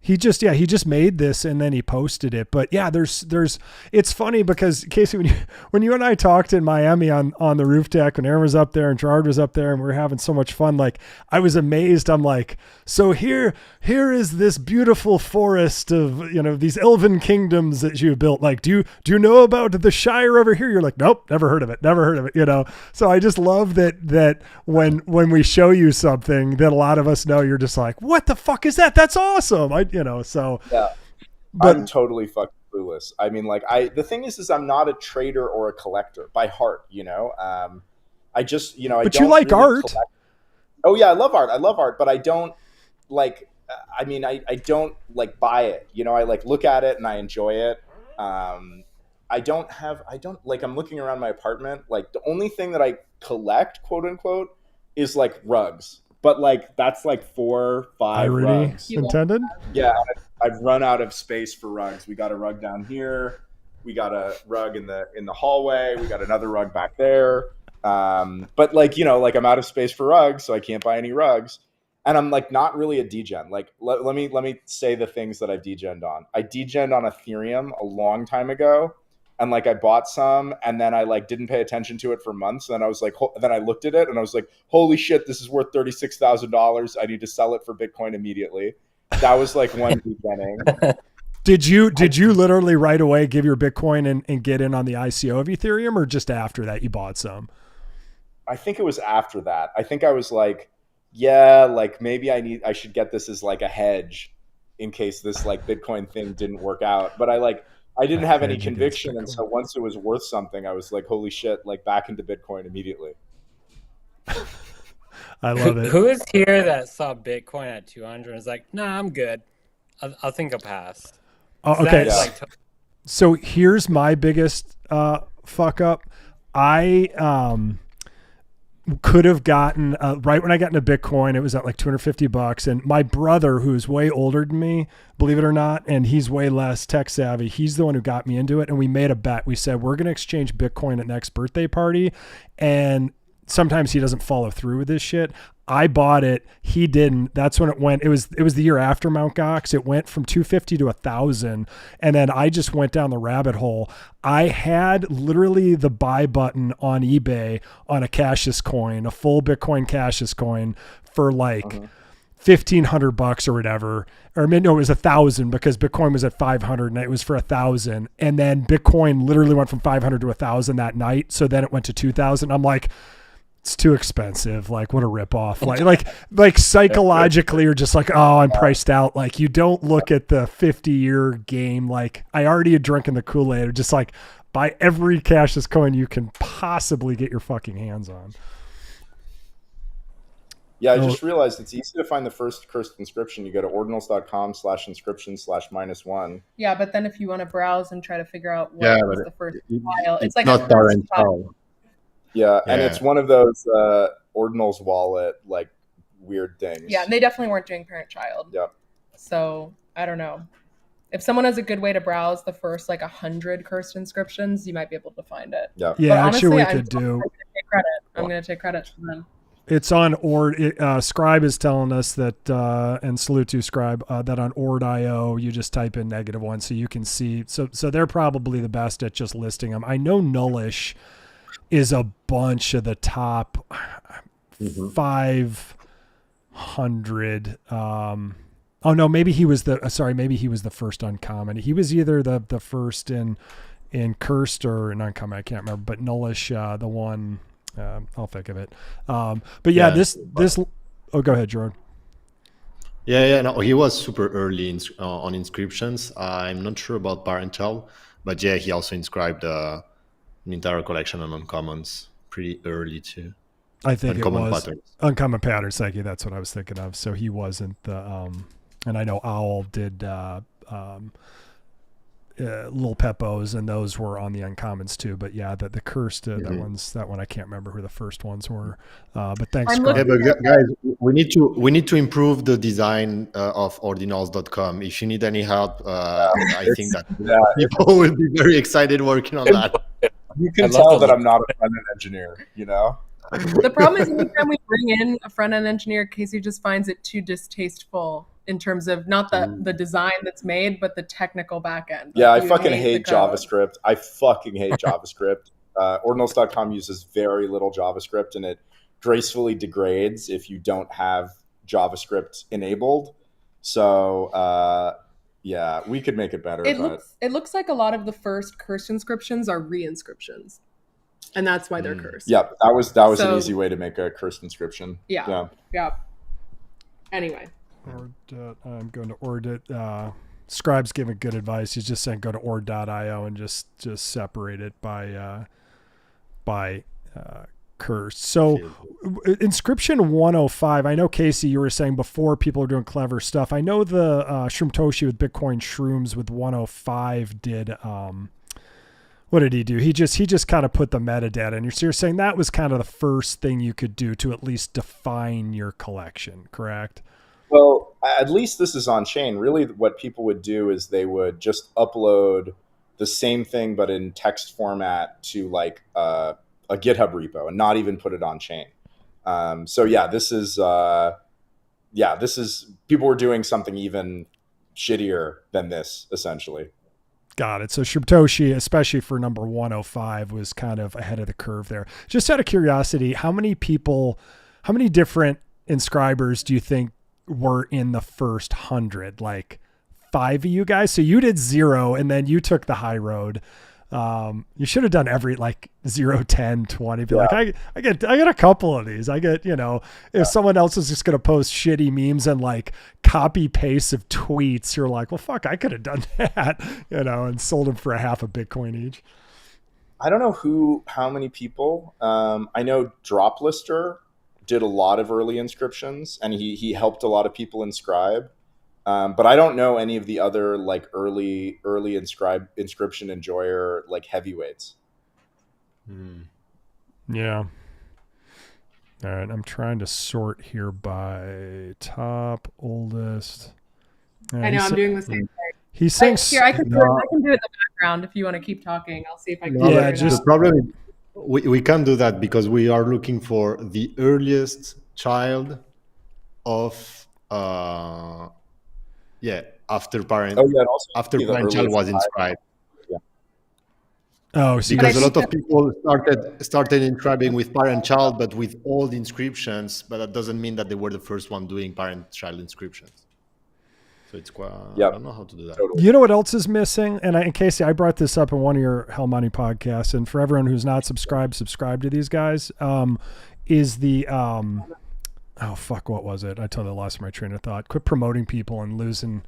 he just made this and then he posted it. But yeah, it's funny because Casey, when you and I talked in Miami on the roof deck, when Aaron was up there and Gerard was up there and we were having so much fun, like I was amazed. I'm like, so here is this beautiful forest of, these elven kingdoms that you built. Like, do you know about the Shire over here? You're like, nope, never heard of it. So I just love that when we show you something that a lot of us know, you're just like, what the fuck is that? That's awesome. Yeah, but I'm totally fucking clueless. I mean, like the thing is I'm not a trader or a collector by heart, I just, I but don't you like really art. collect. Oh yeah, I love art, but I don't like, I don't like buy it, I like look at it and I enjoy it. I I'm looking around my apartment, like the only thing that I collect, quote unquote, is like rugs. But like that's like 4, 5 Irony rugs. intended. Yeah, I've run out of space for rugs. We got a rug down here. We got a rug in the hallway. We got another rug back there. But like, like I'm out of space for rugs, so I can't buy any rugs. And I'm like not really a degen. Like let me say the things that I've degened on. I degened on Ethereum a long time ago, and like I bought some, and then I like didn't pay attention to it for months. And then I was like, then I looked at it, and I was like, holy shit, this is worth $36,000. I need to sell it for Bitcoin immediately. That was like one degening. Did you literally right away give your Bitcoin and get in on the ICO of Ethereum, or just after that you bought some? I think it was after that. I think I was like, yeah, like maybe I should get this as like a hedge in case this like Bitcoin thing didn't work out. But I didn't have any conviction. And so once it was worth something, I was like, holy shit, like back into Bitcoin immediately. I love it. Who is here that saw Bitcoin at 200 and was like, nah, I'm good. I'll think I'll pass. Oh, okay. So here's my biggest fuck up. I could have gotten right when I got into Bitcoin, it was at like $250, and my brother, who's way older than me, believe it or not, and he's way less tech savvy, he's the one who got me into it. And we made a bet. We said we're going to exchange Bitcoin at next birthday party, and sometimes he doesn't follow through with this shit. I bought it. He didn't. That's when it went. It was the year after Mt. Gox. It went from 250 to 1,000. And then I just went down the rabbit hole. I had literally the buy button on eBay on a Cassius coin, a full Bitcoin Cassius coin for like $1,500 or whatever. Or no, it was 1,000 because Bitcoin was at 500 and it was for 1,000. And then Bitcoin literally went from 500 to 1,000 that night. So then it went to 2,000. I'm like, it's too expensive. Like, what a ripoff. Like psychologically, you're just like, oh, I'm priced out. Like, you don't look at the 50-year game. Like, I already had drinking the Kool-Aid. Or just like, buy every Cassius coin you can possibly get your fucking hands on. Yeah, I just realized it's easy to find the first cursed inscription. You go to ordinals.com/inscription/-1. Yeah, but then if you want to browse and try to figure out what was the first file, it's like not a first Parent-Child. Yeah, and it's one of those Ordinals wallet like weird things. Yeah, and they definitely weren't doing Parent-Child. Yep. So I don't know. If someone has a good way to browse the first like 100 cursed inscriptions, you might be able to find it. Yeah. Yeah, But honestly, actually, we I'm could do. I'm going to take credit from them. It's on Ord. Scribe is telling us that, and salute to Scribe, that on Ord.io you just type in -1 so you can see. So they're probably the best at just listing them. I know Nullish is a bunch of the top 500. Oh no, maybe he was the first uncommon. He was either the first in cursed or an uncommon. I can't remember, but Nullish, the one. I'll think of it. But yeah, this. Oh, go ahead, Gerard. No, he was super early on inscriptions. I'm not sure about Parent-Child, but yeah, he also inscribed an entire collection on uncommons pretty early too. I think Uncommon it was patterns. Uncommon Patterns. Thank you. That's what I was thinking of. So he wasn't the. And I know Owl did. Little Peppos, and those were on the uncommons too. But yeah, the cursed that one I can't remember who the first ones were. But thanks. Yeah, but guys, we need to improve the design of ordinals.com. If you need any help, I think that people will be very excited working on that. You can tell that I'm not a front-end engineer, you know? The problem is anytime we bring in a front-end engineer, Casey just finds it too distasteful in terms of not the design that's made, but the technical back end. Yeah, I fucking hate JavaScript. I fucking hate JavaScript. Ordinals.com uses very little JavaScript, and it gracefully degrades if you don't have JavaScript enabled. So, yeah, we could make it better. It looks like a lot of the first cursed inscriptions are re-inscriptions, and that's why they're cursed. Yeah, that was an easy way to make a cursed inscription. Yeah. Anyway. I'm going to Ord. Scribe's giving good advice. He's just saying go to ord.io and just separate it by curse. So inscription 105. I know, Casey, you were saying before people are doing clever stuff. I know the Shroom Toshi with Bitcoin Shrooms with 105 did What did he do? He just kind of put the metadata in. So you're saying that was kind of the first thing you could do to at least define your collection, correct? Well, at least this is on chain. Really, what people would do is they would just upload the same thing but in text format to like a GitHub repo and not even put it on chain. So yeah, this is people were doing something even shittier than this, essentially. Got it. So Satoshi, especially for number 105, was kind of ahead of the curve there. Just out of curiosity, how many different inscribers do you think were in the first 100? Like 5 of you guys? So you did 0 and then you took the high road. You should have done every like 0, 10, 20. Be like, I get a couple of these. I get, if someone else is just going to post shitty memes and like copy paste of tweets, you're like, well, fuck, I could have done that, and sold them for half a Bitcoin each. I don't know how many people. I know Droplister did a lot of early inscriptions and he helped a lot of people inscribe. But I don't know any of the other like early inscription enjoyer like heavyweights. Yeah. All right. I'm trying to sort here by top, oldest. I know I'm doing the same thing. He's saying here. I can do it in the background if you want to keep talking. I'll see if I can. The problem is we can't do that because we are looking for the earliest child of after Parent-Child was inscribed. Yeah. Oh, so because a lot of people started inscribing with Parent-Child, but with old inscriptions, but that doesn't mean that they were the first one doing Parent-Child inscriptions. So it's quite, I don't know how to do that. You know what else is missing? And Casey, I brought this up in one of your Hell Money podcasts, and for everyone who's not subscribe to these guys, is the oh fuck, what was it? I totally lost my train of thought. Quit promoting people and losing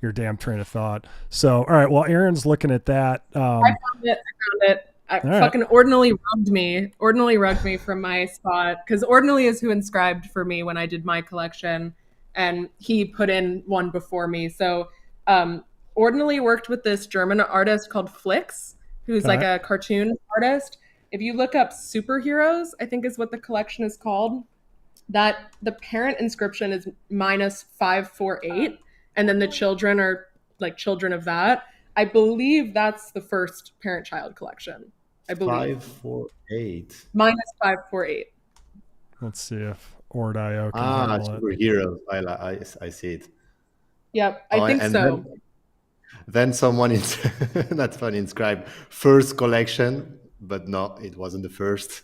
your damn train of thought. So, all right, well, Aaron's looking at that. I found it. Fucking Ordinally rugged me from my spot, because Ordinally is who inscribed for me when I did my collection, and he put in one before me. So Ordinally worked with this German artist called Flix, who's like a cartoon artist. If you look up Superheroes, I think is what the collection is called, that the parent inscription is -548, and then the children are like children of that. I believe that's the first parent-child collection. I believe 548 -548. Let's see if Ord.io can handle it. Superheroes. I see it. Yep, I think so. Then someone that's funny, inscribed first collection, but no, it wasn't the first.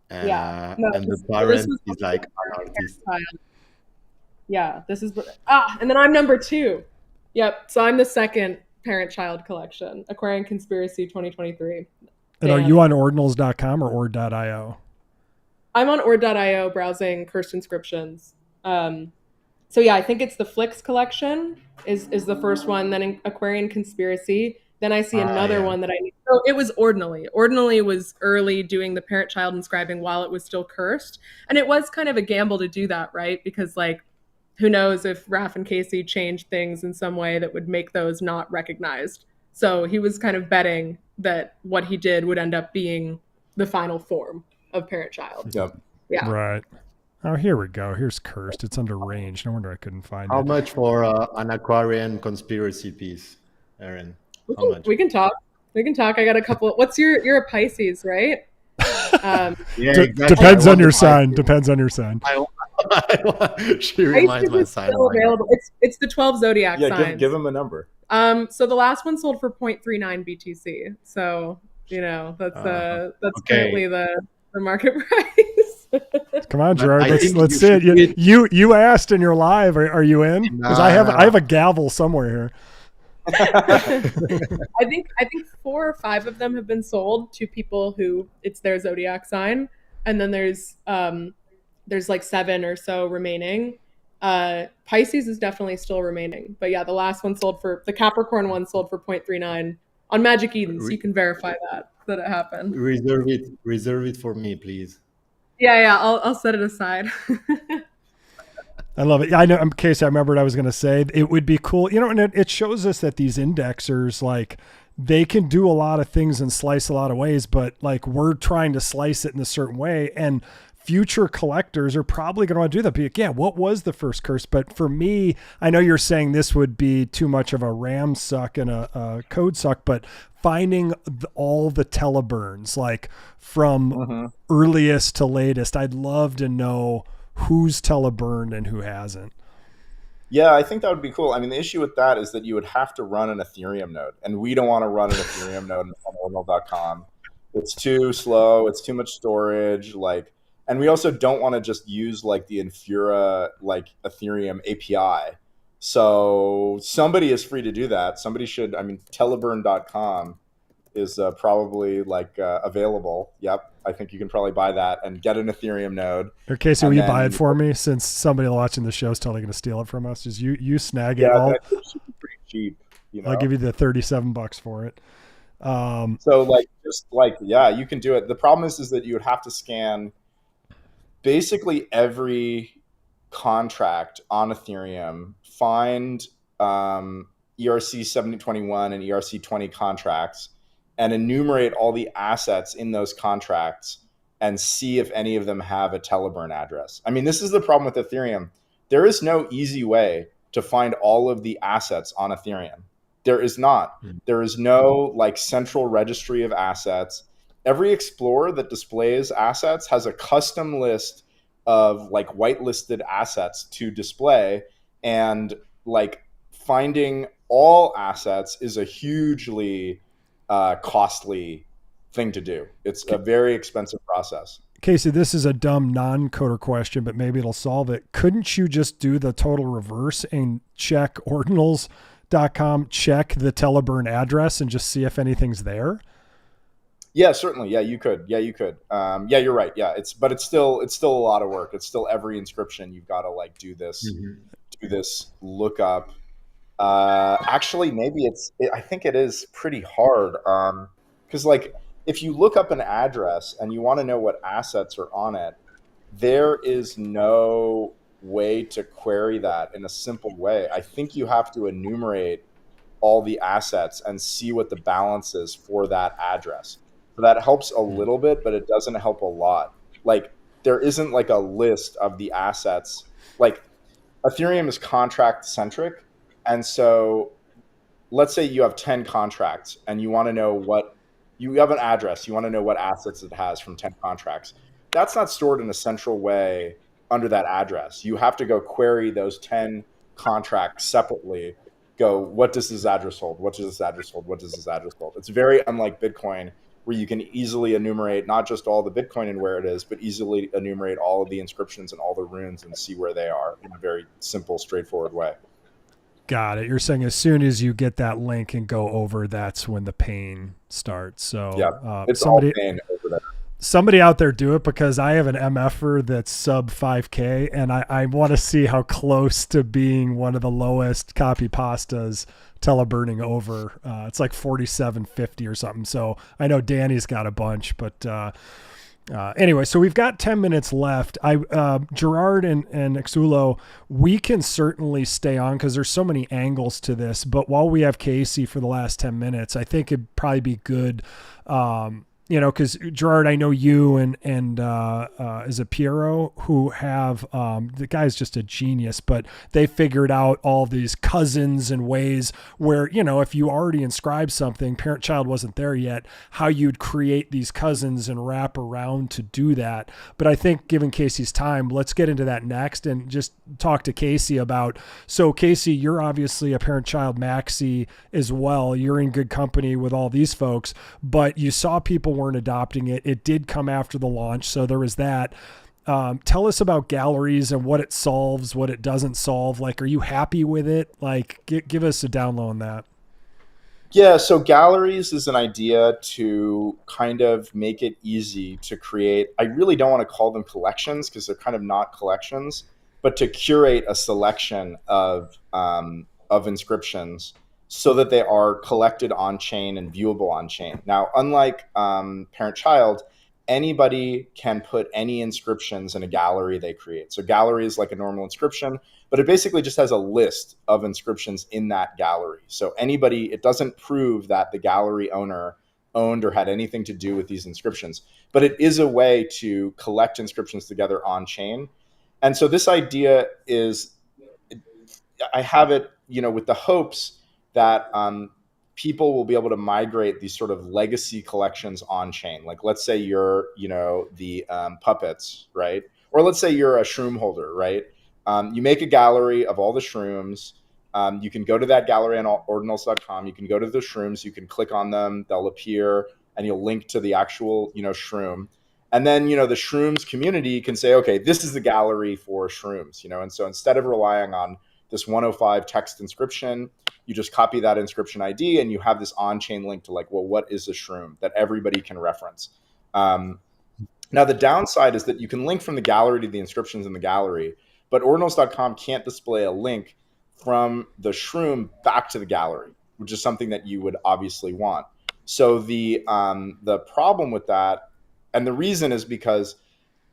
And the parent is like an artist. Yeah, this is and then I'm number 2. Yep, so I'm the second parent-child collection, Aquarian Conspiracy 2023. And are you on ordinals.com or ord.io? I'm on ord.io browsing cursed inscriptions. So yeah, I think it's the Flix collection is the first one, then Aquarian Conspiracy. Then I see another one that I need. So it was Ordinally. Ordinally was early doing the parent-child inscribing while it was still cursed. And it was kind of a gamble to do that, right? Because like, who knows if Raph and Casey changed things in some way that would make those not recognized. So he was kind of betting that what he did would end up being the final form of parent-child. Yep. Yeah. Right. Oh, here we go. Here's cursed. It's under range. No wonder I couldn't find it. How much for an Aquarian Conspiracy piece, Aaron? We can talk. I got a couple. You're a Pisces, right? Yeah, exactly. Depends on your sign. She reminds my sign. Available. It's the 12 zodiac signs. Yeah, give him a number. So the last one sold for 0.39 BTC. So that's currently the market price. Come on, Gerard. Let's see it. You asked in your live. Are you in? Because I have a gavel somewhere here. I think 4 or 5 of them have been sold to people who it's their zodiac sign, and then there's like 7 or so remaining. Pisces is definitely still remaining, but yeah, the last one the Capricorn one sold for 0.39 on Magic Eden, so you can verify that it happened. Reserve it for me, please. Yeah, I'll set it aside. I love it. I know, Casey, I remember what I was going to say. It would be cool. And it shows us that these indexers, like, they can do a lot of things and slice a lot of ways, but like we're trying to slice it in a certain way, and future collectors are probably going to want to do that. Be like, yeah, what was the first curse? But for me, I know you're saying this would be too much of a RAM suck and a code suck, but finding all the teleburns, like from earliest to latest, I'd love to know who's teleburned and who hasn't. Yeah, I think that would be cool. I mean, the issue with that is that you would have to run an Ethereum node, and we don't want to run an Ethereum node on ordinal.com. It's too slow. It's too much storage. And we also don't want to just use like the Infura like Ethereum API. So somebody is free to do that. Somebody should. I mean, teleburn.com is probably available. Yep. I think you can probably buy that and get an Ethereum node. Or Casey, will you buy it for me, since somebody watching the show is totally going to steal it from us? Just you snag it all. Yeah, it's pretty cheap. I'll give you the $37 for it. Yeah, you can do it. The problem is that you would have to scan basically every contract on Ethereum, find ERC 7021 and ERC 20 contracts, and enumerate all the assets in those contracts and see if any of them have a teleburn address. I mean, this is the problem with Ethereum. There is no easy way to find all of the assets on Ethereum. There is not. There is no central registry of assets. Every explorer that displays assets has a custom list of whitelisted assets to display, and finding all assets is a hugely costly thing to do. It's a very expensive process. Casey, this is a dumb non-coder question, but maybe it'll solve it. Couldn't you just do the total reverse and check ordinals.com, check the teleburn address, and just see if anything's there? Yeah, certainly. Yeah, you could. Yeah, you're right. Yeah, it's still a lot of work. It's still every inscription you've got to do this lookup. Actually, maybe I think it is pretty hard. Because if you look up an address and you want to know what assets are on it, there is no way to query that in a simple way. I think you have to enumerate all the assets and see what the balance is for that address. So that helps a little bit, but it doesn't help a lot. There isn't a list of the assets. Ethereum is contract centric. And so let's say you have 10 contracts and you want to know you have an address, you want to know what assets it has from 10 contracts. That's not stored in a central way under that address. You have to go query those 10 contracts separately. Go, what does this address hold? What does this address hold? What does this address hold? It's very unlike Bitcoin, where you can easily enumerate not just all the Bitcoin and where it is, but easily enumerate all of the inscriptions and all the runes and see where they are in a very simple, straightforward way. Got it. You're saying as soon as you get that link and go over, that's when the pain starts. So yeah, it's all pain over there. Somebody out there do it, because I have an MFer that's sub 5K, and I want to see how close to being one of the lowest copy pastas teleburning over. It's like 4750 or something. So I know Danny's got a bunch, but anyway, so we've got 10 minutes left. Gerard and Xsullo, we can certainly stay on because there's so many angles to this. But while we have Casey for the last 10 minutes, I think it'd probably be good. Because Gerard, I know you and is it Piero, who have the guy's just a genius, but they figured out all these cousins and ways where, if you already inscribed something, Parent-Child wasn't there yet, how you'd create these cousins and wrap around to do that. But I think given Casey's time, let's get into that next and just talk to Casey about, so Casey, you're obviously a Parent-Child maxi as well. You're in good company with all these folks, but you saw people weren't adopting it. It did come after the launch, so there was that. Tell us about galleries and what it solves, what it doesn't solve. Are you happy with it? Give us a down low on that. Yeah, so galleries is an idea to kind of make it easy to create. I really don't want to call them collections because they're kind of not collections, but to curate a selection of inscriptions so that they are collected on chain and viewable on chain. Now, unlike Parent-Child, anybody can put any inscriptions in a gallery they create. So gallery is like a normal inscription, but it basically just has a list of inscriptions in that gallery. So anybody, it doesn't prove that the gallery owner owned or had anything to do with these inscriptions, but it is a way to collect inscriptions together on chain. And so this idea is, I have it, with the hopes that people will be able to migrate these sort of legacy collections on chain. Like, let's say you're, the puppets, right? Or let's say you're a shroom holder, right? You make a gallery of all the shrooms. You can go to that gallery on ordinals.com. You can go to the shrooms. You can click on them. They'll appear, and you'll link to the actual, shroom. And then, the shrooms community can say, okay, this is the gallery for shrooms, And so instead of relying on this 105 text inscription, you just copy that inscription ID and you have this on-chain link to like, well, what is a shroom that everybody can reference? Now, the downside is that you can link from the gallery to the inscriptions in the gallery, but ordinals.com can't display a link from the shroom back to the gallery, which is something that you would obviously want. So the problem with that, and the reason is because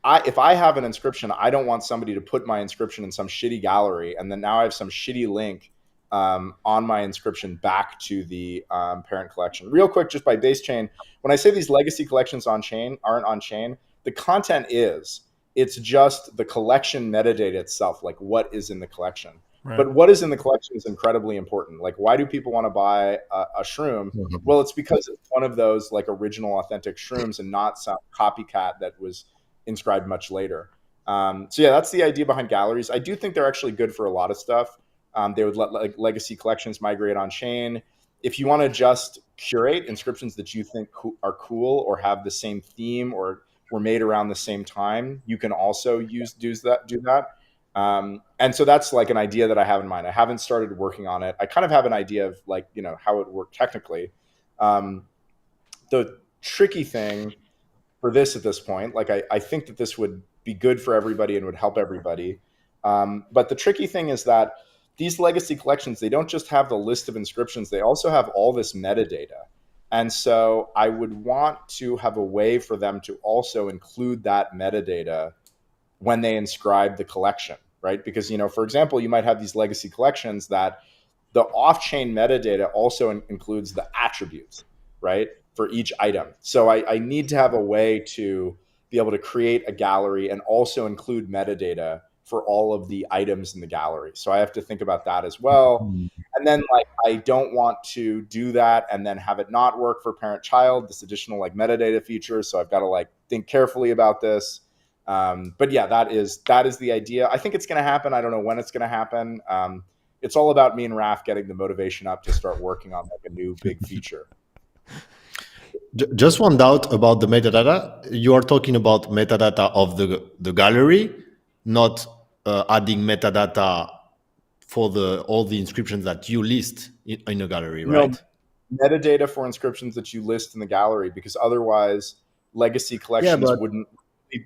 if I have an inscription, I don't want somebody to put my inscription in some shitty gallery, and then now I have some shitty link on my inscription back to the parent collection. Real quick, just by base chain, when I say these legacy collections aren't on chain, the content it's just the collection metadata itself, like what is in the collection. Right. But what is in the collection is incredibly important. Like, why do people want to buy a shroom? Mm-hmm. Well, it's because it's one of those like original authentic shrooms and not some copycat that was inscribed much later. So yeah, that's the idea behind galleries. I do think they're actually good for a lot of stuff. They would let like legacy collections migrate on chain. If you want to just curate inscriptions that you think are cool or have the same theme or were made around the same time, you can also do that. And so that's like an idea that I have in mind. I haven't started working on it. I kind of have an idea of like, how it would work technically. The tricky thing for this at this point, like I think that this would be good for everybody and would help everybody. But the tricky thing is that these legacy collections, they don't just have the list of inscriptions, they also have all this metadata. And so I would want to have a way for them to also include that metadata when they inscribe the collection, right? Because, for example, you might have these legacy collections that the off-chain metadata also includes the attributes, right, for each item. So I need to have a way to be able to create a gallery and also include metadata for all of the items in the gallery. So I have to think about that as well. And then like, I don't want to do that and then have it not work for parent-child, this additional like metadata feature. So I've got to like think carefully about this. But yeah, that is the idea. I think it's going to happen. I don't know when it's going to happen. It's all about me and Raf getting the motivation up to start working on like a new big feature. Just one doubt about the metadata. You are talking about metadata of the gallery, not adding metadata for all the inscriptions that you list in a gallery, right? No, metadata for inscriptions that you list in the gallery, because otherwise legacy collections wouldn't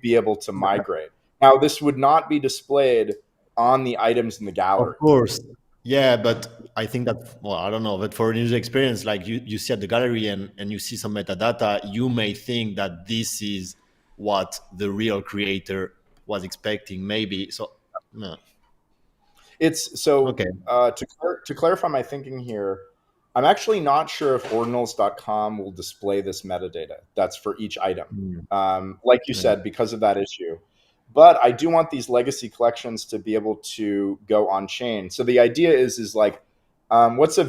be able to migrate. Now, this would not be displayed on the items in the gallery. Of course. Yeah, but I think that, well, I don't know, but for a user experience, like you see at the gallery and you see some metadata, you may think that this is what the real creator was expecting, maybe. So, no. It's so, okay. To clarify my thinking here, I'm actually not sure if ordinals.com will display this metadata that's for each item. Like you said, because of that issue. But I do want these legacy collections to be able to go on chain. So the idea is like, what's a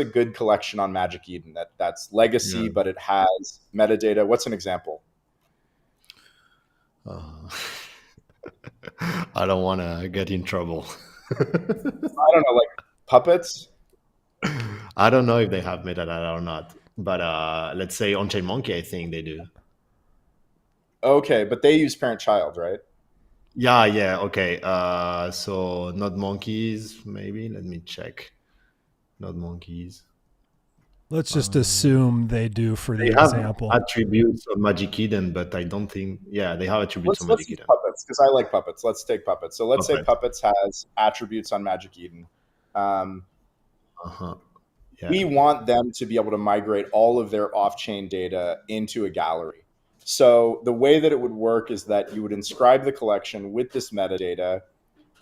good collection on Magic Eden that's legacy, but it has metadata? What's an example? I don't want to get in trouble. I don't know, like puppets? I don't know if they have metadata or not, but let's say on-chain monkey, I think they do. Okay, but they use parent-child, right? Yeah, okay. So not monkeys, maybe. Let me check. Not monkeys. Let's just assume they do for the have example. Attributes on Magic Eden, but I don't think. Yeah, they have attributes on Magic Eden. Puppets, because I like puppets. Let's take puppets. So let's say puppets has attributes on Magic Eden. We want them to be able to migrate all of their off-chain data into a gallery. So the way that it would work is that you would inscribe the collection with this metadata.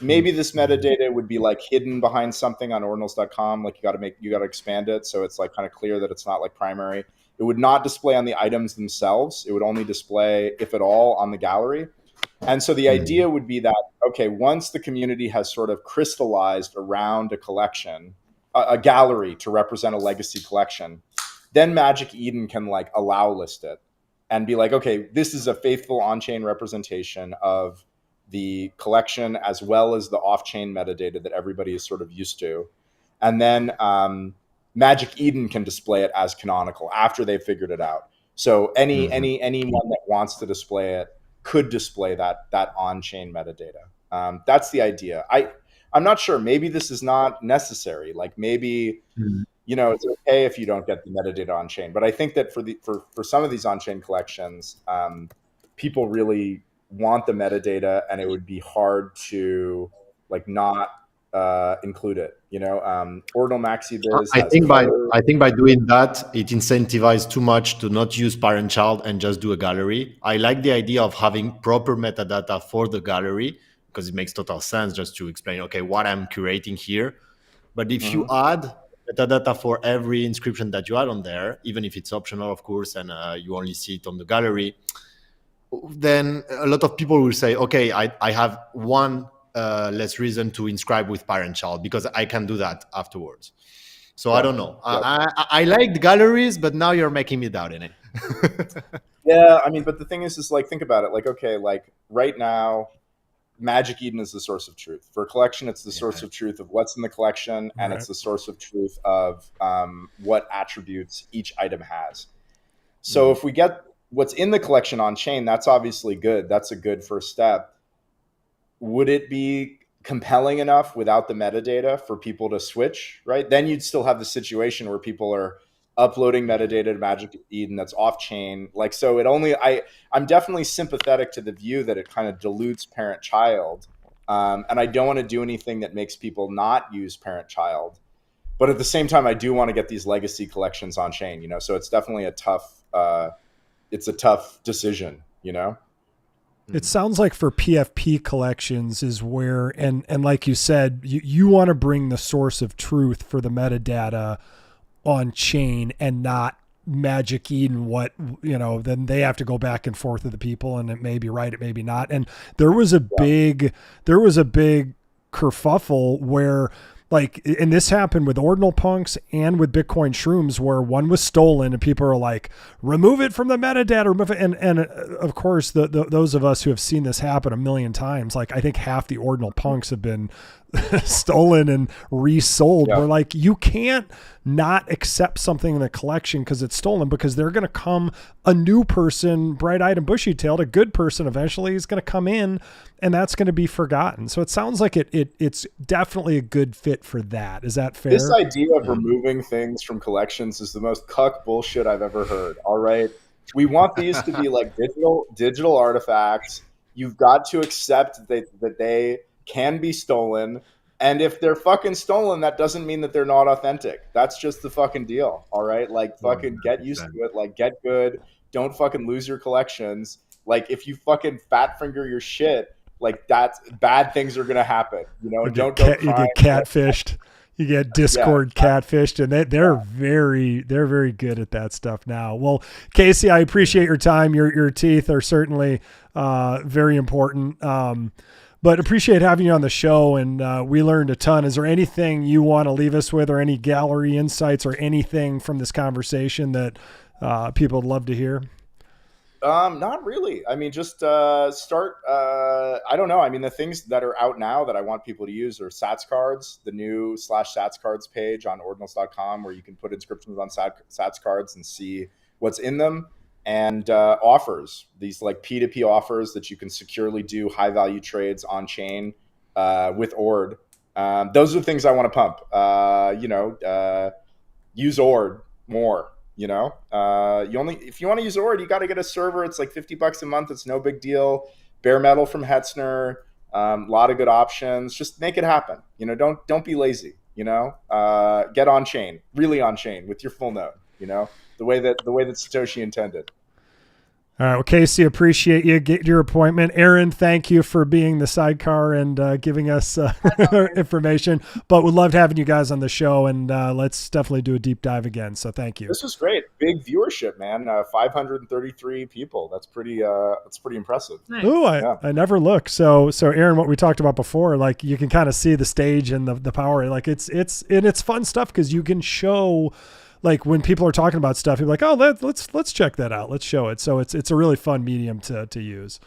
Maybe this metadata would be like hidden behind something on ordinals.com. Like you got to expand it so it's like kind of clear that it's not like primary. It would not display on the items themselves. It would only display, if at all, on the gallery. And so the idea would be that, okay, once the community has sort of crystallized around a collection, a gallery to represent a legacy collection, then Magic Eden can like allow list it and be like, okay, this is a faithful on-chain representation of the collection as well as the off-chain metadata that everybody is sort of used to. And then Magic Eden can display it as canonical after they've figured it out. So anyone that wants to display it could display that on-chain metadata. That's the idea. I'm not sure. Maybe this is not necessary. Like maybe it's okay if you don't get the metadata on-chain. But I think that for some of these on-chain collections, people really want the metadata, and it would be hard to like not include it. Ordinal MaxiBiz. I think by doing that, it incentivizes too much to not use parent-child and just do a gallery. I like the idea of having proper metadata for the gallery because it makes total sense just to explain, okay, what I'm curating here. But if you add metadata for every inscription that you add on there, even if it's optional, of course, and you only see it on the gallery, then a lot of people will say, okay, I have one less reason to inscribe with parent-child because I can do that afterwards. So I don't know. I like the galleries, but now you're making me doubt in it. Yeah, I mean, but the thing is like, think about it. Like, okay, like right now, Magic Eden is the source of truth. For a collection, it's the source of truth of what's in the collection, and it's the source of truth of what attributes each item has. So if we get what's in the collection on chain, that's obviously good. That's a good first step. Would it be compelling enough without the metadata for people to switch, right? Then you'd still have the situation where people are uploading metadata to Magic Eden that's off chain. Like, so I'm definitely sympathetic to the view that it kind of dilutes parent-child. And I don't want to do anything that makes people not use parent-child. But at the same time, I do want to get these legacy collections on chain, so it's definitely a tough decision, It sounds like for PFP collections is where, and like you said, you want to bring the source of truth for the metadata on chain and not Magic Eden. Then they have to go back and forth with the people, and it may be right, it may be not. And there was a big kerfuffle where, like, and this happened with Ordinal Punks and with Bitcoin Shrooms, where one was stolen and people are like, remove it from the metadata, remove it. And of course, those of us who have seen this happen a million times, like I think half the Ordinal Punks have been stolen and resold. We're like, you can't not accept something in the collection because it's stolen, because they're going to come a new person, bright-eyed and bushy-tailed, a good person eventually is going to come in, and that's going to be forgotten. So it sounds like it's definitely a good fit for that. Is that fair? This idea of removing things from collections is the most cuck bullshit I've ever heard. All right. We want these to be like digital artifacts. You've got to accept that they can be stolen. And if they're fucking stolen, that doesn't mean that they're not authentic. That's just the fucking deal. All right. Like, fucking get used to it. Like, get good. Don't fucking lose your collections. Like, if you fucking fat finger your shit, like, that's bad things are going to happen. You get catfished. You get Discord catfished, and they're very good at that stuff now. Well, Casey, I appreciate your time. Your teeth are certainly very important. But appreciate having you on the show, and we learned a ton. Is there anything you want to leave us with, or any gallery insights, or anything from this conversation that people would love to hear? Not really. I mean, just start. I don't know. I mean, the things that are out now that I want people to use are Sats cards, the new /Sats cards page on ordinals.com, where you can put inscriptions on Sats cards and see what's in them. And offers, these like P2P offers that you can securely do high value trades on chain with Ord. Those are the things I want to pump. Use Ord more. If you want to use Ord, you got to get a server. It's like $50 a month. It's no big deal. Bare metal from Hetzner. A lot of good options. Just make it happen. Don't be lazy. Get on chain, really on chain with your full node. The way that Satoshi intended. All right. Well, Casey, appreciate you get your appointment. Aaron, thank you for being the sidecar and giving us information. But we'd love having you guys on the show, and let's definitely do a deep dive again. So thank you. This was great. Big viewership, man. 533 people. That's pretty impressive. Nice. Ooh, I never look. So Aaron, what we talked about before, like you can kind of see the stage and the power. Like it's fun stuff because you can show. Like when people are talking about stuff, you're like, oh, let's check that out. Let's show it. So it's a really fun medium to use.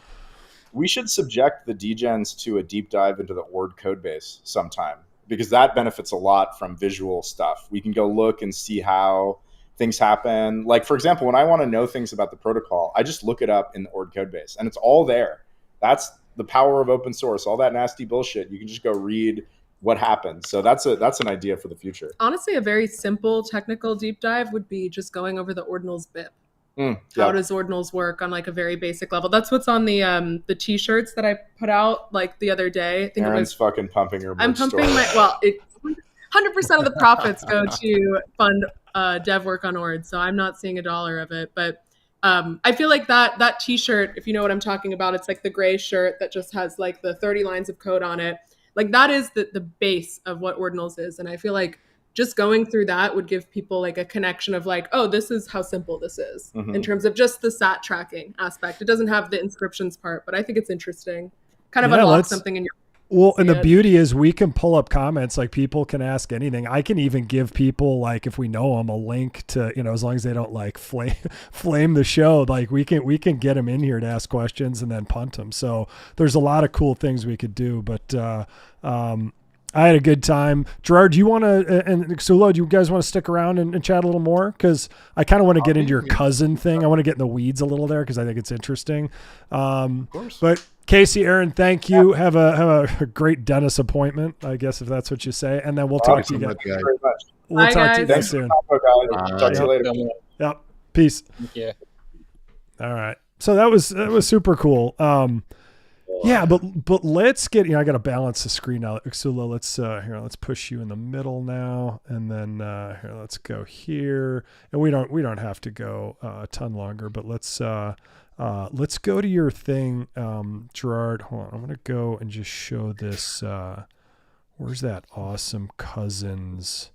We should subject the degens to a deep dive into the ORD code base sometime, because that benefits a lot from visual stuff. We can go look and see how things happen. Like, for example, when I want to know things about the protocol, I just look it up in the ORD code base and it's all there. That's the power of open source. All that nasty bullshit, you can just go read what happened. So that's an idea for the future. Honestly, a very simple technical deep dive would be just going over the ordinals BIP. How does ordinals work on like a very basic level? That's what's on the t-shirts that I put out like the other day. I think Aaron's fucking pumping her. I'm pumping story. 100% of the profits go to fund dev work on ORD, so I'm not seeing $1 of it. But I feel like that t-shirt, if you know what I'm talking about, it's like the gray shirt that just has like the 30 lines of code on it. Like that is the base of what ordinals is. And I feel like just going through that would give people like a connection of like, oh, this is how simple this is in terms of just the SAT tracking aspect. It doesn't have the inscriptions part, but I think it's interesting. Kind of unlock something in your... Well, and the beauty is we can pull up comments, like people can ask anything. I can even give people, like if we know them, a link to, as long as they don't like flame the show, like we can get them in here to ask questions and then punt them. So there's a lot of cool things we could do, but I had a good time. Gerard, do you want to, and Xsullo, do you guys want to stick around and chat a little more? Because I kind of want to get into your cousin thing. I want to get in the weeds a little there because I think it's interesting. Of course. But Casey, Aaron, thank you. Have a great dentist appointment, I guess, if that's what you say. And then we'll talk to you guys. Thank you very much. We'll talk to you guys Thanks soon. Talk to you later. Yep. Peace. Yeah. All right. So that was super cool. Yeah, but let's get, I got to balance the screen now. Xsullo, let's push you in the middle now. And then here, let's go here. And we don't have to go a ton longer, but let's go to your thing, Gerard. Hold on. I'm going to go and just show this. Where's that awesome cousins?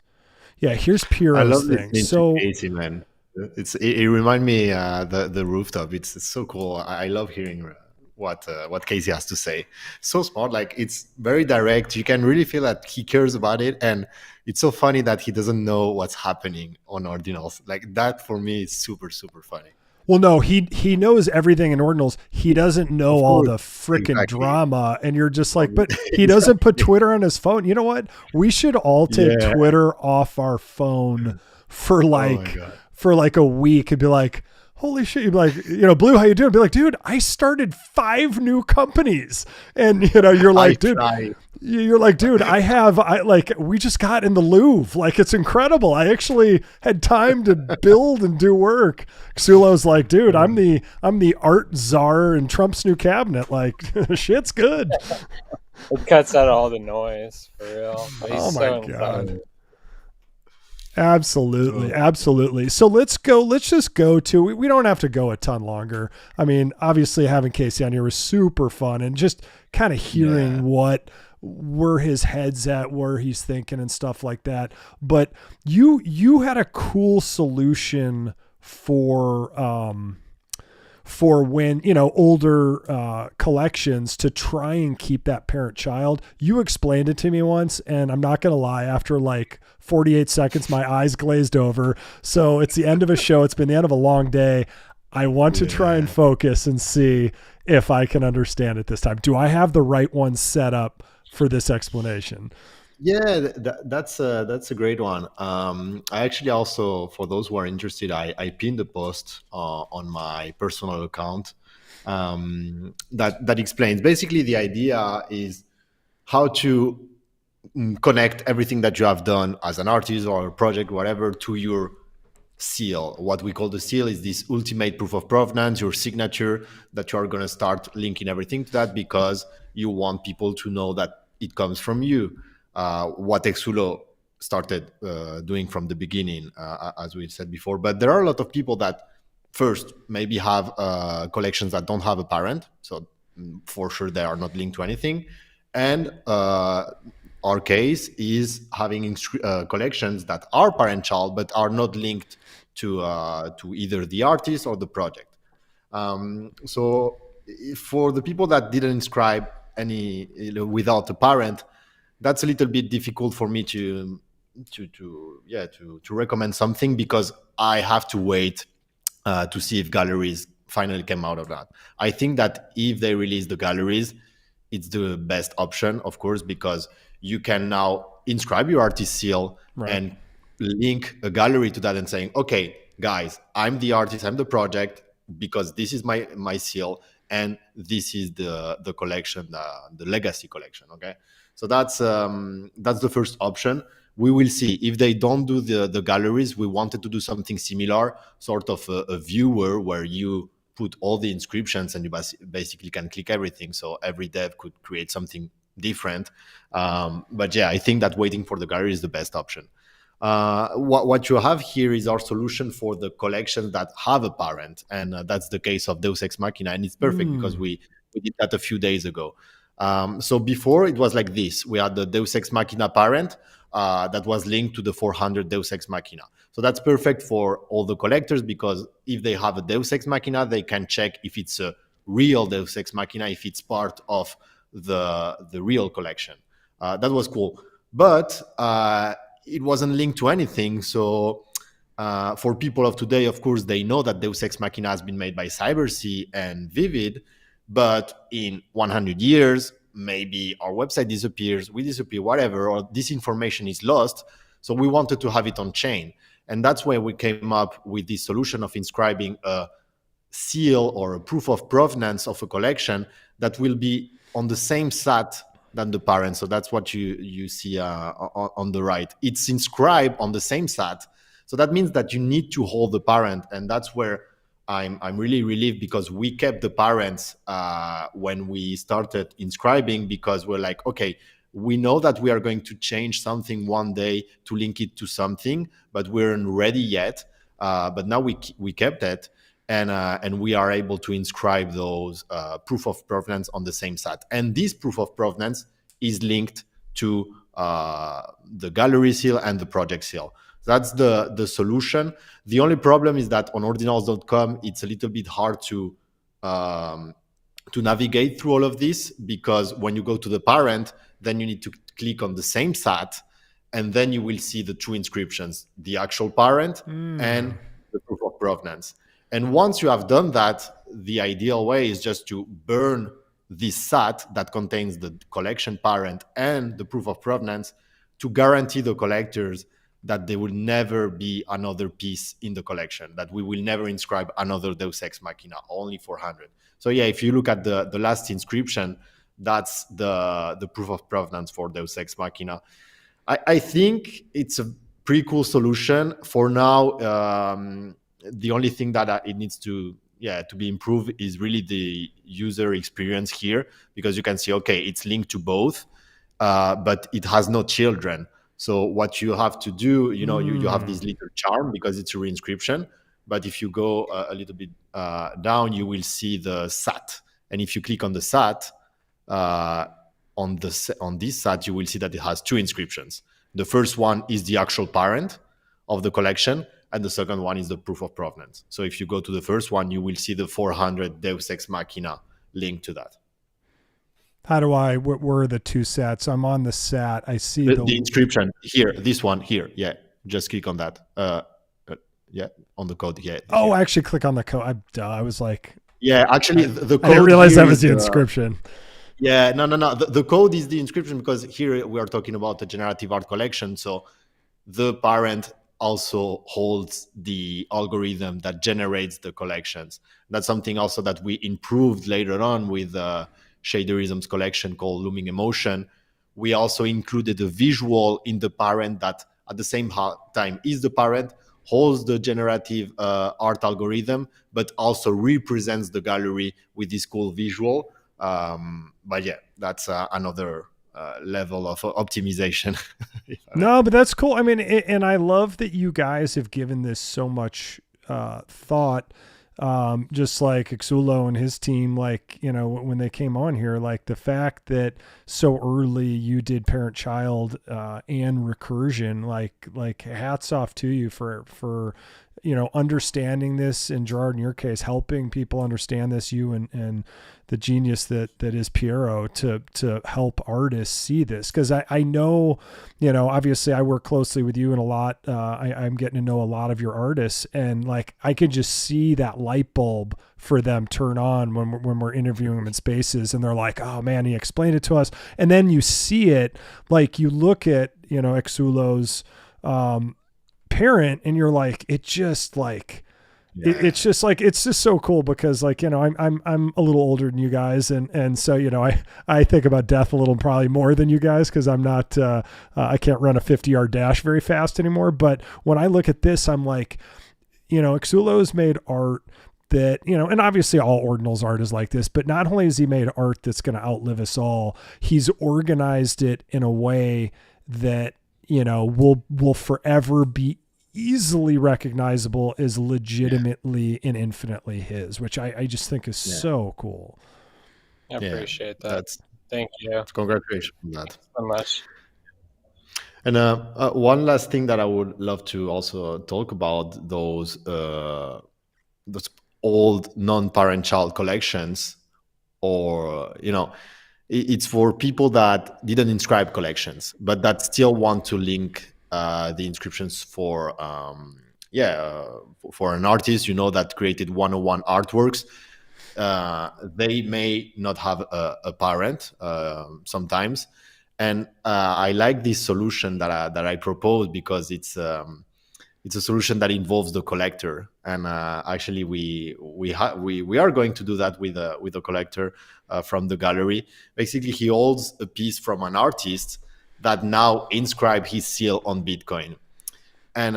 Yeah, here's Piro's I love thing. This so Casey, man. It reminds me the rooftop. It's so cool. I love hearing what Casey has to say. So smart, like it's very direct. You can really feel that he cares about it, and it's so funny that he doesn't know what's happening on ordinals. Like that for me is super, super funny. Well, no, he knows everything in ordinals. He doesn't know all the freaking drama, and you're just like, but he doesn't put Twitter on his phone. You know what? We should all take Twitter off our phone for like a week and be like, holy shit. You'd be like, Blue, how you doing? Be like, dude, I started 5 new companies. And, you're like, dude, we just got in the Louvre. Like, it's incredible. I actually had time to build and do work. Xsullo's like, dude, I'm the art czar in Trump's new cabinet. Like, shit's good. It cuts out all the noise, for real. Oh my God. Absolutely. So let's just go to, we don't have to go a ton longer. I mean, obviously having Casey on here was super fun, and just kind of hearing where his head's at, where he's thinking and stuff like that. But you had a cool solution for when, older collections to try and keep that parent-child. You explained it to me once, and I'm not going to lie, after like 48 seconds, my eyes glazed over. So it's the end of a show. It's been the end of a long day. I want to try and focus and see if I can understand it this time. Do I have the right one set up for this explanation? Yeah, that's a great one. I actually also, for those who are interested, I pinned a post on my personal account that explains. Basically, the idea is how to connect everything that you have done as an artist or a project, whatever, to your seal. What we call the seal is this ultimate proof of provenance, your signature, that you are going to start linking everything to that because you want people to know that it comes from you. What Xsullo started doing from the beginning, as we said before. But there are a lot of people that first maybe have collections that don't have a parent, so for sure they are not linked to anything, and our case is having collections that are parent-child but are not linked to either the artist or the project. So for the people that didn't inscribe any without a parent, that's a little bit difficult for me to recommend something, because I have to wait to see if galleries finally came out of that. I think that if they release the galleries, it's the best option, of course, because you can now inscribe your artist seal and link a gallery to that and saying, okay, guys, I'm the artist, I'm the project, because this is my seal, and this is the collection, the legacy collection. Okay, so that's the first option. We will see. If they don't do the galleries, we wanted to do something similar, sort of a viewer where you put all the inscriptions and you basically can click everything, so every dev could create something different. But yeah, I think that waiting for the gallery is the best option. What you have here is our solution for the collections that have a parent, and that's the case of Deus Ex Machina, and it's perfect because we did that a few days ago. So before it was like this: we had the Deus Ex Machina parent that was linked to the 400 Deus Ex Machina. So that's perfect for all the collectors, because if they have a Deus Ex Machina, they can check if it's a real Deus Ex Machina, if it's part of the real collection. That was cool, but it wasn't linked to anything. So for people of today, of course, they know that Deus Ex Machina has been made by CyberSea and Vivid, but in 100 years, maybe our website disappears, we disappear, whatever, or this information is lost. So we wanted to have it on chain. And that's why we came up with this solution of inscribing a seal or a proof of provenance of a collection that will be on the same SAT than the parent. So that's what you see on the right. It's inscribed on the same SAT. So that means that you need to hold the parent. And that's where I'm really relieved, because we kept the parents when we started inscribing, because we're like, okay, we know that we are going to change something one day to link it to something, but we aren't ready yet. But now we kept it, and we are able to inscribe those proof of provenance on the same SAT. And this proof of provenance is linked to the gallery seal and the project seal. That's the solution. The only problem is that on ordinals.com, it's a little bit hard to navigate through all of this, because when you go to the parent, then you need to click on the same SAT, and then you will see the two inscriptions, the actual parent and the proof of provenance. And once you have done that, the ideal way is just to burn this SAT that contains the collection parent and the proof of provenance, to guarantee the collectors that there will never be another piece in the collection, that we will never inscribe another Deus Ex Machina, only 400. So yeah, if you look at the last inscription, that's the proof of provenance for Deus Ex Machina. I think it's a pretty cool solution. For now, the only thing that it needs to be improved is really the user experience here, because you can see, okay, it's linked to both, but it has no children. So what you have to do, you have this little charm because it's a reinscription. But if you go a little bit down, you will see the SAT. And if you click on the SAT, on this SAT, you will see that it has two inscriptions. The first one is the actual parent of the collection, and the second one is the proof of provenance. So if you go to the first one, you will see the 400 Deus Ex Machina linked to that. How do what were the two SATs? I'm on the SAT. I see the inscription here, this one here. Yeah, just click on that. Yeah, on the code. Yeah. Oh, here. actually click on the code. I was like, yeah, actually the code. I didn't realize that was the inscription. Yeah, no. The code is the inscription, because here we are talking about the generative art collection. So the parent also holds the algorithm that generates the collections. That's something also that we improved later on with Shaderism's collection called Looming Emotion. We also included a visual in the parent that at the same time is the parent, holds the generative art algorithm, but also represents the gallery with this cool visual. But yeah, that's another level of optimization. No, but that's cool. I mean, and I love that you guys have given this so much thought. just like Xsullo and his team, like, you know, when they came on here, like the fact that so early you did parent-child and recursion, like hats off to you for you know, understanding this, and Gerard, in your case, helping people understand this, you and the genius that is Piero to help artists see this. Cause I know, you know, obviously I work closely with you and a lot, I'm getting to know a lot of your artists, and like, I could just see that light bulb for them turn on when we're interviewing them in spaces, and they're like, oh man, he explained it to us. And then you see it, like you look at, you know, Xsullo's, parent, and you're like, it just like, it's just like, it's just so cool, because like, you know, I'm a little older than you guys. And so, you know, I think about death a little, probably more than you guys, cause I'm not, I can't run a 50-yard dash very fast anymore. But when I look at this, I'm like, you know, Xsullo's made art that, you know, and obviously all Ordinal's art is like this, but not only has he made art that's going to outlive us all, he's organized it in a way that, you know, will forever be easily recognizable as legitimately and infinitely his, which I just think is so cool. I appreciate that. Thank you. Congratulations on that. Thanks so much. And one last thing that I would love to also talk about, those old non-parent-child collections, or, you know, it's for people that didn't inscribe collections, but that still want to link the inscriptions for for an artist, you know, that created 101 artworks. They may not have a parent sometimes, and I like this solution that I proposed, because it's a solution that involves the collector. And actually, we are going to do that with a collector from the gallery. Basically, he holds a piece from an artist that now inscribe his seal on Bitcoin. And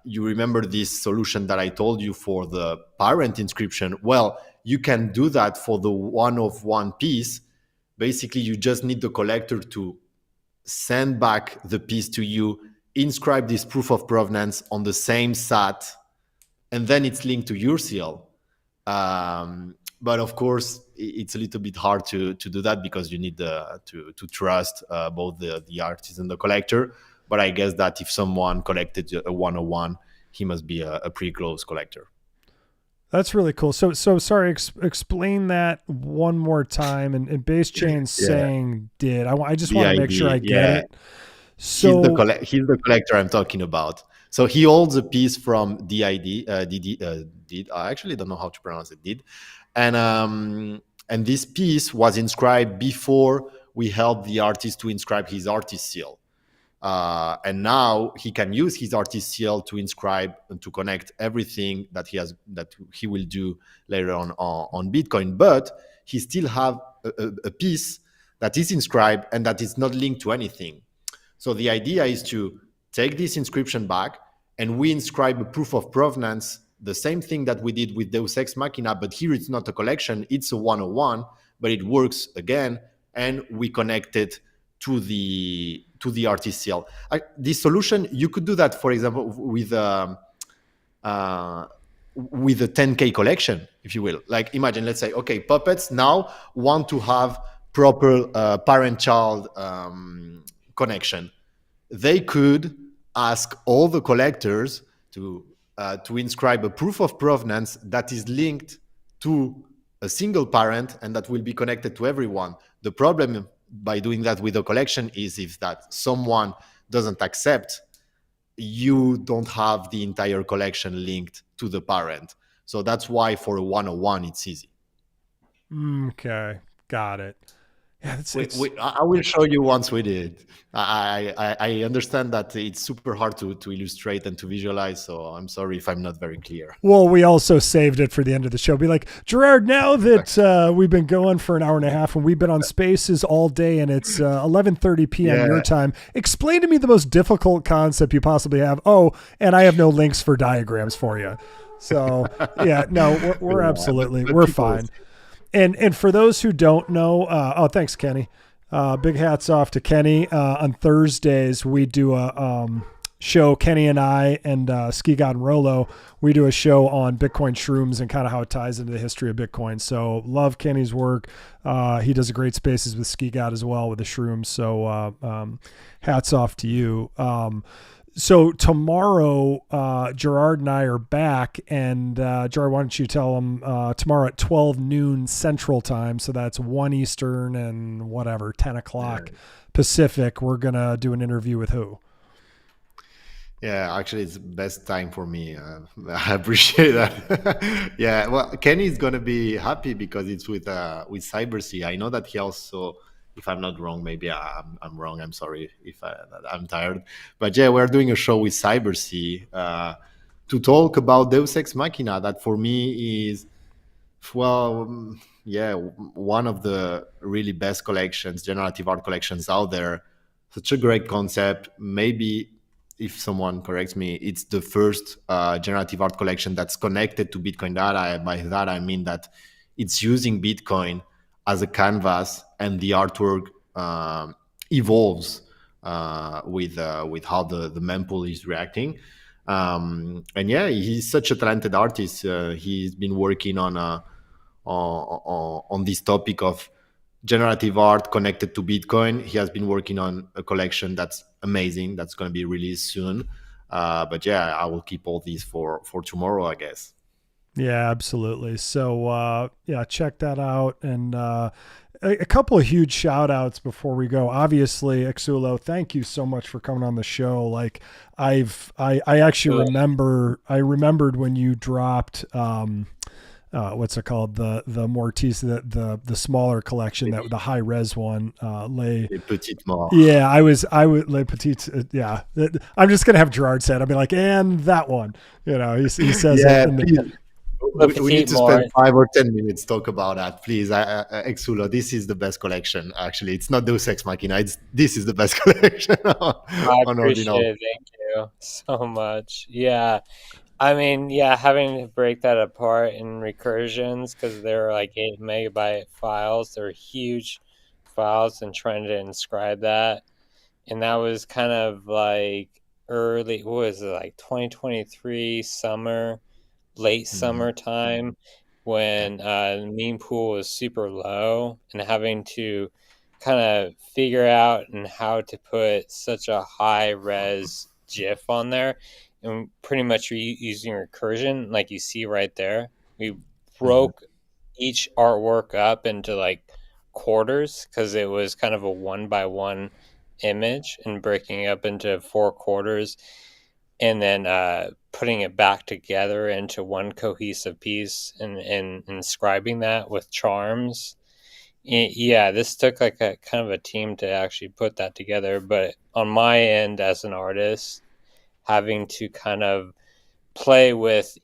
you remember this solution that I told you for the parent inscription? Well, you can do that for the one-of-one piece. Basically, you just need the collector to send back the piece to you, inscribe this proof of provenance on the same SAT, and then it's linked to your seal. But of course, it's a little bit hard to do that, because you need to trust both the artist and the collector. But I guess that if someone collected a 101, he must be a pretty close collector. That's really cool. So sorry, explain that one more time. And Base Chain's saying did. I just want to make sure I get it. So he's the collector I'm talking about. So he holds a piece from did. I actually don't know how to pronounce it. Did. And this piece was inscribed before we helped the artist to inscribe his artist seal. And now he can use his artist seal to inscribe and to connect everything that he will do later on Bitcoin. But he still have a piece that is inscribed and that is not linked to anything. So the idea is to take this inscription back, and we inscribe a proof of provenance, the same thing that we did with Deus Ex Machina, but here it's not a collection, it's a 101, but it works again, and we connect it to the artist seal. This solution, you could do that, for example, with a 10K collection, if you will. Like, imagine, let's say, okay, puppets now want to have proper parent-child connection. They could ask all the collectors to inscribe a proof of provenance that is linked to a single parent and that will be connected to everyone. The problem by doing that with a collection is if that someone doesn't accept, you don't have the entire collection linked to the parent. So that's why for a 101, it's easy. Okay, got it. Yeah, I will show you once we did. I understand that it's super hard to illustrate and to visualize, so I'm sorry if I'm not very clear. Well, we also saved it for the end of the show. Be like, Gerard, now that we've been going for an hour and a half and we've been on Spaces all day and it's 11:30 p.m. your time, explain to me the most difficult concept you possibly have. Oh, and I have no links for diagrams for you. So, yeah, no, we're absolutely, we're fine. And for those who don't know, thanks, Kenny. Big hats off to Kenny. On Thursdays, we do a show, Kenny and I and Ski God and Rolo, we do a show on Bitcoin shrooms and kind of how it ties into the history of Bitcoin. So love Kenny's work. He does a great spaces with Ski God as well with the shrooms. So hats off to you. So tomorrow, Gerard and I are back, and Gerard, why don't you tell them tomorrow at 12 noon Central Time, so that's 1 Eastern and whatever, 10 o'clock Pacific, we're going to do an interview with who? Yeah, actually, it's the best time for me. I appreciate that. Yeah, well, Kenny's gonna be happy because it's with CyberSea. I know that he also, if I'm not wrong, maybe I'm wrong. I'm sorry if I'm tired. But yeah, we're doing a show with CyberSea to talk about Deus Ex Machina. That for me is, well, yeah, one of the really best collections, generative art collections out there. Such a great concept. Maybe, if someone corrects me, it's the first generative art collection that's connected to Bitcoin data. By that, I mean that it's using Bitcoin as a canvas, and the artwork evolves with how the mempool is reacting. And yeah, he's such a talented artist. He's been working on this topic of generative art connected to Bitcoin. He has been working on a collection that's amazing, that's going to be released soon. But yeah, I will keep all these for tomorrow, I guess. Yeah, absolutely. So yeah, check that out. And a couple of huge shout outs before we go. Obviously, Xsullo, thank you so much for coming on the show. Like I actually remembered when you dropped what's it called, the Mortis, the smaller collection, that the high res one, Les Petites Morts. Yeah, I would Les Petites. Yeah, I'm just gonna have Gerard say it. I'll be like, and that one, he says yeah, it. We need to spend 5 or 10 minutes talk about that, please. Xsullo, this is the best collection. Actually, it's not Deus Ex Machina. This is the best collection. I appreciate it. Thank you so much. Yeah. I mean, yeah, having to break that apart in recursions, because they're like 8 megabyte files. They're huge files, and trying to inscribe that. And that was kind of like early, what was it, like 2023 summer, late summertime, when the meme pool was super low, and having to kind of figure out and how to put such a high res GIF on there. And pretty much using recursion, like you see right there. We broke each artwork up into like quarters, because it was kind of a 1x1 image, and breaking it up into 4 quarters, and then putting it back together into one cohesive piece, and inscribing that with charms. Yeah, this took like a kind of a team to actually put that together. But on my end as an artist, having to kind of play with,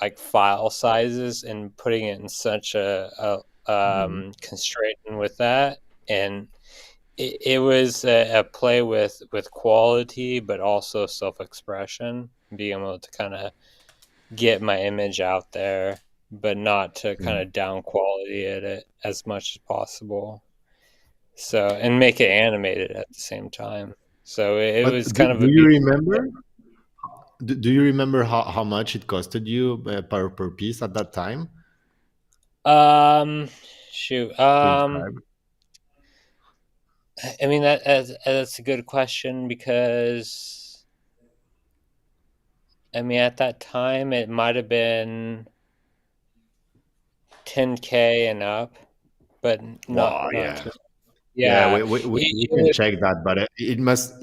like file sizes and putting it in such a constraint with that. And it was a play with quality, but also self-expression, being able to kind of get my image out there, but not to kind of down quality it as much as possible. So, and make it animated at the same time. So it was kind of. Do you remember? Do you remember how much it costed you per piece at that time? Shoot. I mean, that's a good question, because I mean, at that time it might have been $10K and up, but not. Yeah, we can check that, but it must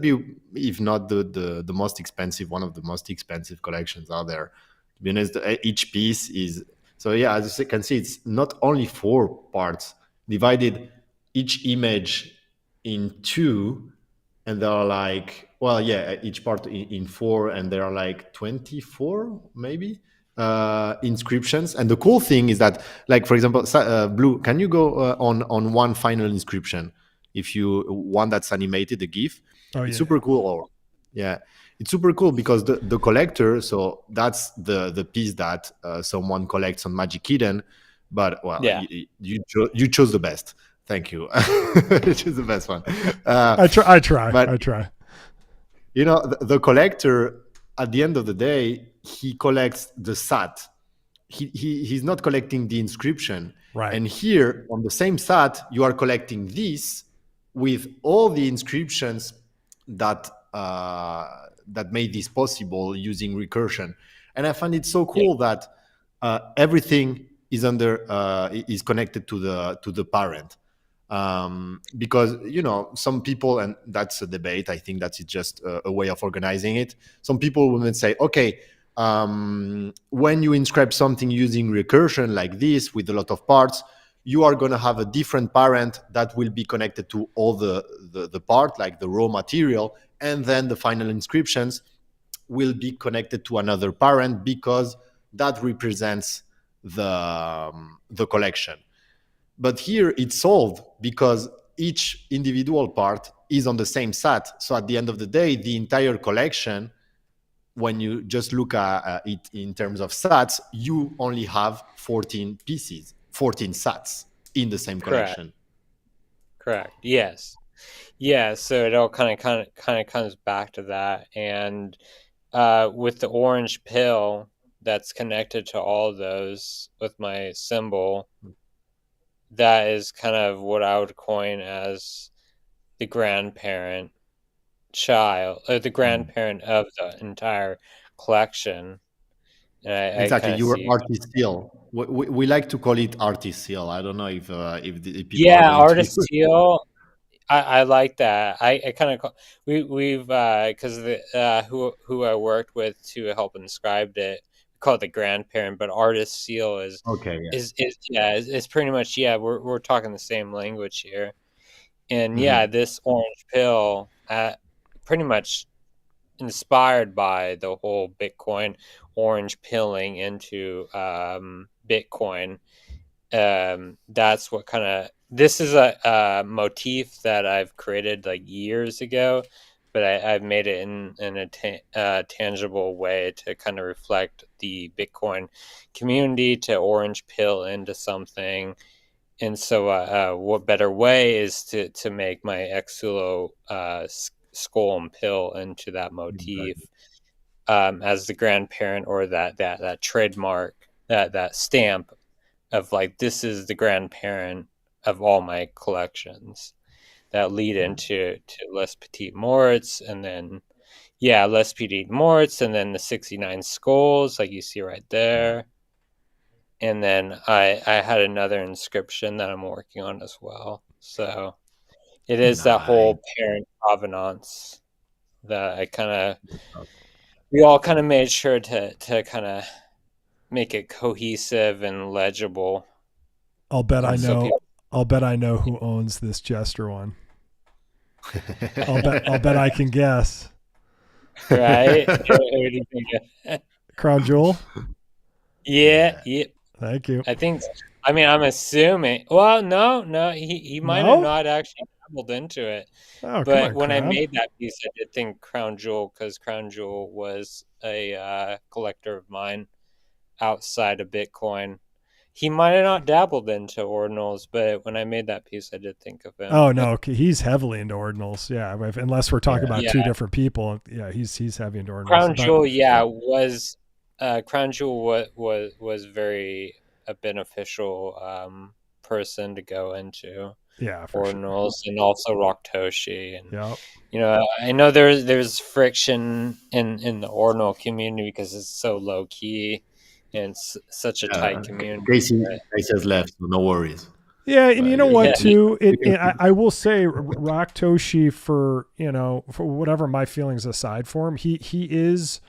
be, if not the most expensive, one of the most expensive collections out there. To be honest, each piece is, so yeah, as you can see, it's not only 4 parts, divided each image in 2, and there are like, well, yeah, each part in 4, and there are like 24 maybe inscriptions. And the cool thing is that, like, for example, Blue, can you go on one final inscription, if you one that's animated, the GIF? It's super cool. Or yeah, it's super cool, because the collector, so that's the piece that someone collects on Magic Eden, but well, yeah, you chose the best. Thank you. You chose the best one. I try. the collector, at the end of the day, he collects the SAT. He's not collecting the inscription. Right. And here on the same SAT, you are collecting this with all the inscriptions that made this possible using recursion. And I find it so cool that everything is connected to the parent. Because some people, and that's a debate, I think that's just a way of organizing it. Some people would say, okay, when you inscribe something using recursion like this with a lot of parts, you are going to have a different parent that will be connected to all the part, like the raw material, and then the final inscriptions will be connected to another parent because that represents the collection. But here it's solved because each individual part is on the same SAT. So at the end of the day, the entire collection, when you just look at it in terms of SATs, you only have 14 pieces, 14 SATs in the same collection. Correct. Yes. Yeah. So it all kind of comes back to that. And with the orange pill that's connected to all of those with my symbol, that is kind of what I would coin as the grandparent child, or the grandparent of the entire collection. And exactly, you were artist seal. We like to call it artist seal. I don't know if the people. Yeah, artist seal. I like that. I kind of we've because who I worked with to help inscribe it, we call it the grandparent, but artist seal is okay. Yeah. is pretty much we're talking the same language here, and this orange pill pretty much inspired by the whole Bitcoin orange pilling into Bitcoin. That's what kind of, this is a motif that I've created like years ago, but I've made it in a tangible way to kind of reflect the Bitcoin community, to orange pill into something. And so what better way is to make my Xsullo skull and pill into that motif, as the grandparent, or that trademark, that stamp of like, this is the grandparent of all my collections that lead into Les Petits Morts, and then Les Petits Morts, and then the 69 skulls like you see right there. And then I had another inscription that I'm working on as well. So it is that whole parent provenance that we all kind of made sure to kind of make it cohesive and legible. I'll bet I know who owns this Jester one. I'll bet I can guess. Right? What do you think? Crown Jewel? Yeah. Thank you. I'm assuming. Well, no, he might have not actually dabbled into it. Oh, but when I made that piece, I did think Crown Jewel, because Crown Jewel was a collector of mine outside of Bitcoin. He might have not dabbled into ordinals, but when I made that piece, I did think of him. Oh no, he's heavily into ordinals. Yeah, unless we're talking about two different people. Yeah, he's heavy into ordinals. Crown Jewel, was Crown Jewel was very a beneficial person to go into. Yeah, for ordinals, sure. And also Raktoshi, and I know there's friction in the ordinal community because it's so low key. And it's such a tight community. Casey has left, so no worries. Yeah, and you know what, too? I will say, Raktoshi, for whatever my feelings aside for him, he is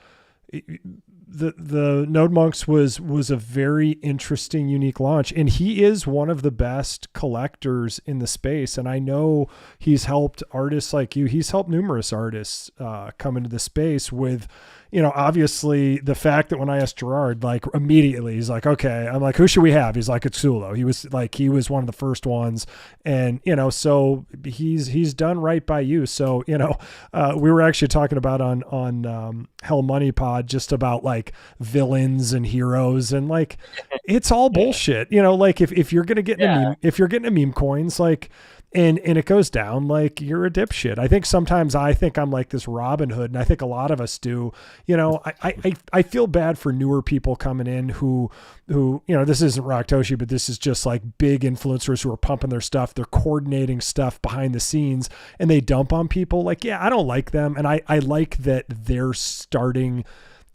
the Node Monks was a very interesting, unique launch, and he is one of the best collectors in the space. And I know he's helped artists like you. He's helped numerous artists come into the space with, obviously the fact that when I asked Gerard, like immediately he's like, okay, I'm like, who should we have? He's like, it's Xsullo. He was one of the first ones, and so he's done right by you. So we were actually talking about on Hell Money Pod just about like villains and heroes, and like it's all bullshit. Like if you're gonna get into if you're getting a meme coins, like and it goes down like you're a dipshit. I think sometimes I think I'm like this Robin Hood, and I think a lot of us do. I feel bad for newer people coming in who this isn't Raktoshi, but this is just like big influencers who are pumping their stuff. They're coordinating stuff behind the scenes, and they dump on people. Like, yeah, I don't like them, and I like that they're starting.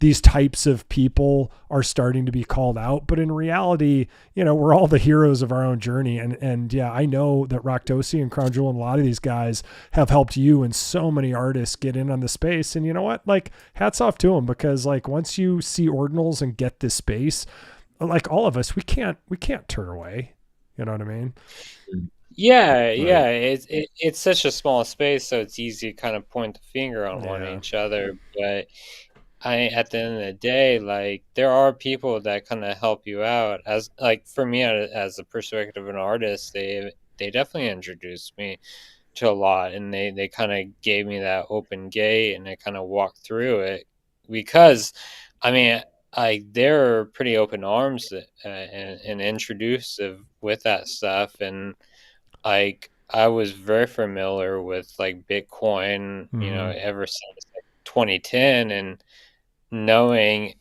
These types of people are starting to be called out, but in reality, we're all the heroes of our own journey. And yeah, I know that Raktoshi and Crown Jewel and a lot of these guys have helped you and so many artists get in on the space. And you know what? Like, hats off to them, because like once you see ordinals and get this space, like all of us, we can't turn away. You know what I mean? Yeah, yeah. It's such a small space, so it's easy to kind of point the finger on one each other, but at the end of the day, like there are people that kind of help you out. As like for me, as a perspective of an artist, they definitely introduced me to a lot, and they kind of gave me that open gate, and I kind of walked through it because, I mean, they're pretty open arms and introducive with that stuff, and like I was very familiar with like Bitcoin, ever since like 2010, and knowing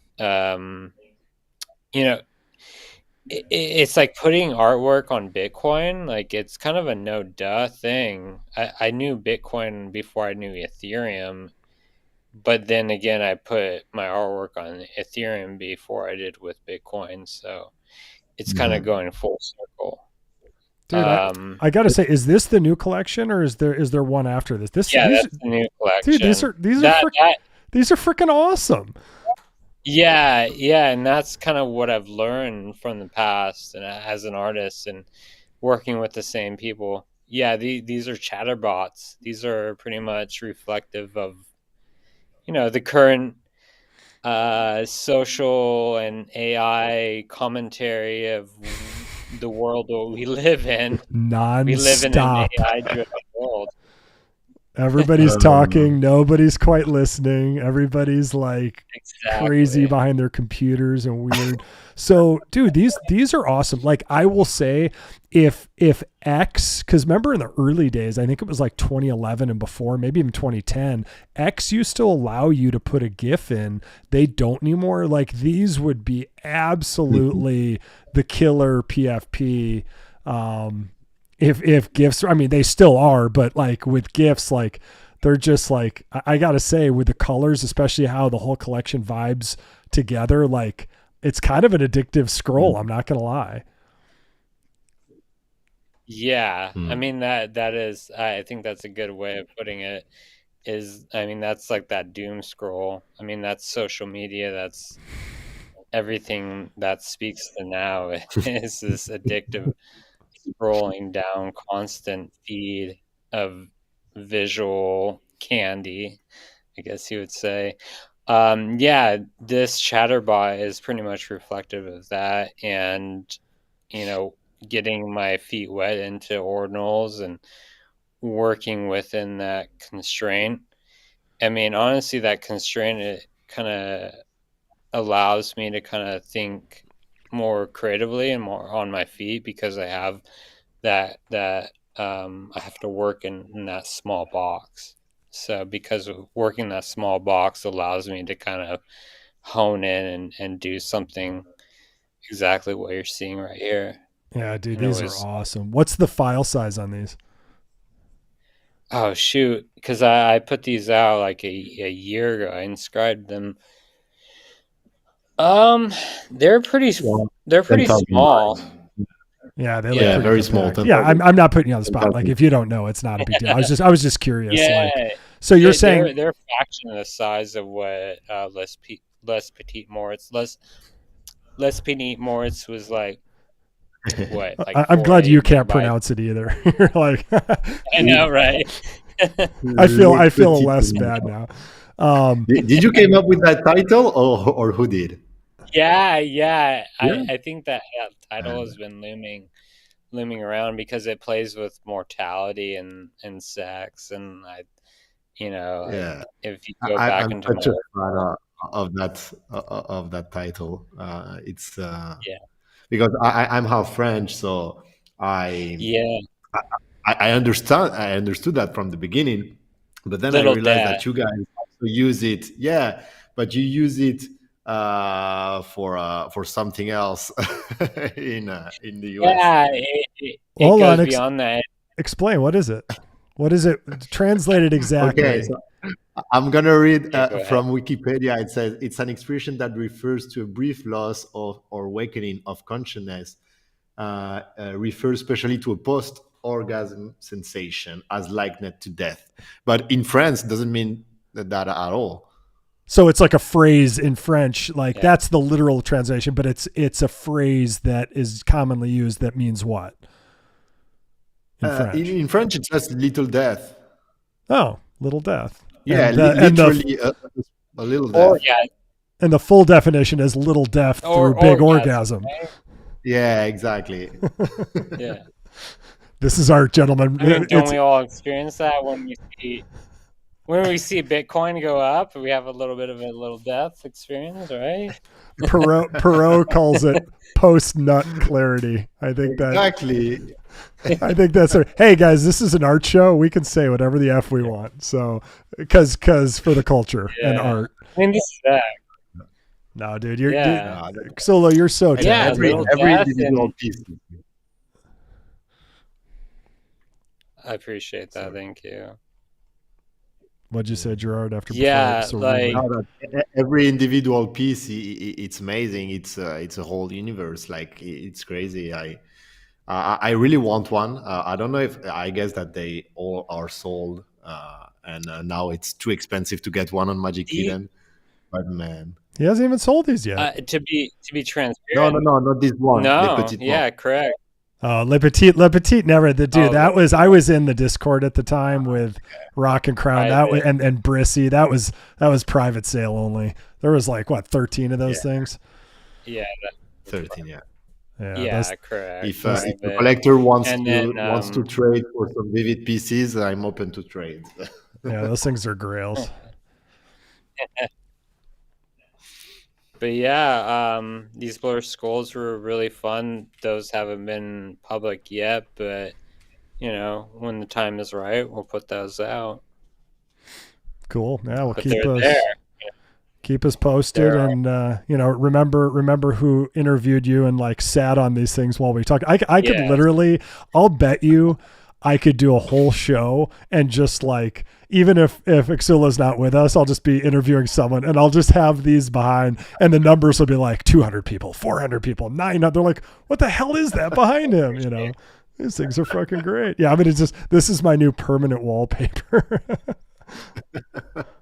it's like putting artwork on Bitcoin, like it's kind of a no duh thing. I knew Bitcoin before I knew Ethereum, but then again I put my artwork on Ethereum before I did with Bitcoin, so it's kind of going full circle. Dude, I gotta say, is this the new collection, or is there one after this? That's the new collection. Dude, these are freaking awesome. Yeah, and that's kind of what I've learned from the past, and as an artist and working with the same people. Yeah, these are chatterbots. These are pretty much reflective of, the current social and AI commentary of the world that we live in. Non-stop. We live in an AI-driven world. Everybody's talking. Nobody's quite listening. Everybody's like crazy behind their computers and weird. So, dude, these are awesome. Like, I will say, if X, because remember in the early days, I think it was like 2011 and before, maybe even 2010, X used to allow you to put a GIF in. They don't anymore. Like, these would be absolutely the killer PFP. If GIFs, I mean, they still are, but like with GIFs, like they're just like, I gotta say, with the colors, especially how the whole collection vibes together, like it's kind of an addictive scroll. I'm not gonna lie. Yeah, I mean that is, I think that's a good way of putting it. I mean, that's like that doom scroll. I mean, that's social media. That's everything that speaks to now is this addictive scrolling down constant feed of visual candy, I guess you would say. Yeah, this chatterbot is pretty much reflective of that, and getting my feet wet into ordinals and working within that constraint. I mean, honestly, that constraint, it kind of allows me to kind of think more creatively and more on my feet, because I have that I have to work in that small box. So because of working that small box allows me to kind of hone in and do something exactly what you're seeing right here. Yeah, dude, these are awesome. What's the file size on these? Oh shoot, because I put these out like a year ago. I inscribed them. They're pretty small. Yeah, they look very small. Yeah, I'm not putting you on the spot. Like, if you don't know, it's not a big deal. I was just curious. Yeah. Like, so you're saying they're a fraction of the size of what Les Petite Moritz. Les Petite Moritz was like what? Like I'm glad you can't pronounce it either. You're like, I know, right? I feel less bad now. Did you came up with that title, or who did? Yeah. I think that title has been looming around because it plays with mortality and sex, and if you go back I'm into such a fan of that title. It's because I'm half French, so I I understood that from the beginning, but then Little I realized Dad. that you guys also use it. Yeah, but you use it for something else in the US. Yeah, it Hold goes on, beyond that. Explain, what is it? What is it translated exactly? Okay, so I'm gonna read Yeah, go ahead. from Wikipedia. It says it's an expression that refers to a brief loss or awakening of consciousness. Refers especially to a post-orgasm sensation as likened to death, but in France doesn't mean that at all. So it's like a phrase in French, like Yeah. that's the literal translation, but it's a phrase that is commonly used that means what? In French. In French, it's just little death. Oh, little death. Yeah, And literally a little death. Orgasm. And the full definition is little death Or through big orgasm, orgasm. right? Yeah, exactly. Yeah. This is art, gentlemen. I mean, don't It's- we all experience that when we see Bitcoin go up? We have a little bit of a little death experience, right? Perot calls it post-nut clarity. I think that. Exactly. I think that's. Hey guys, this is an art show. We can say whatever the f we want. So, because for the culture and Yeah. art. I mean, this is that. No, dude, you're Yeah. Xsullo. You're so Yeah, talented. little every death individual and- piece. I appreciate that. Thank you. What'd you say, Gerard? After Yeah, before, like- No, that every individual piece, it's amazing. It's a whole universe. Like it's crazy. I really want one. I don't know if I guess that they all are sold, and now it's too expensive to get one on Magic Ye- Eden. But man, he hasn't even sold these yet. To be transparent. no, not this one. No, Le Petit yeah, One. correct. Le Petit never. The dude Oh, I was in the Discord at the time with Rock and Crown. That was, and Brissy. That was private sale only. There was like what 13 of those things. Yeah, 13. Yeah. yeah, correct. If Private. a collector wants And to then, trade for some vivid pieces, I'm open to trade. Yeah, those things are grails. But yeah, these Blur Skulls were really fun. Those haven't been public yet, but you know, when the time is right, we'll put those out. Cool. Yeah, we'll But keep they're us there. keep us posted, There and remember who interviewed you and like sat on these things while we talk. I could Yeah. literally, I'll bet you, I could do a whole show and just like, even if Xsullo's not with us, I'll just be interviewing someone and I'll just have these behind, and the numbers will be like 200 people, 400 people, 900. They're like, what the hell is that behind him? You know, these things are fucking great. Yeah, I mean, this is my new permanent wallpaper.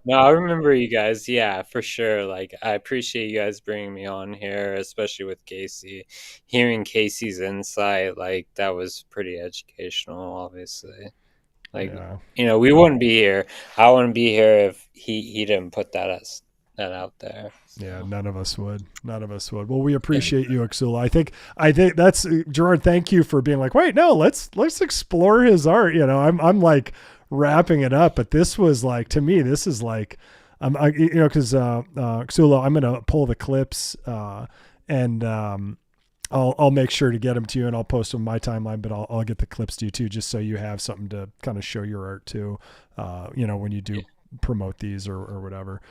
No, I remember you guys. Yeah, for sure. Like, I appreciate you guys bringing me on here, especially with Casey. Hearing Casey's insight, like, that was pretty educational, obviously. Like, Yeah. you know, we wouldn't be here. I wouldn't be here if he didn't put that out there. Yeah, none of us would. Well, we appreciate you, Xsullo. I think that's Gerard. Thank you for being like, wait, no, let's explore his art. You know, I'm like wrapping it up, but this was like, to me, this is like, because Xsullo, I'm gonna pull the clips and I'll make sure to get them to you, and I'll post them on my timeline. But I'll get the clips to you too, just so you have something to kind of show your art too. When you do promote these or whatever.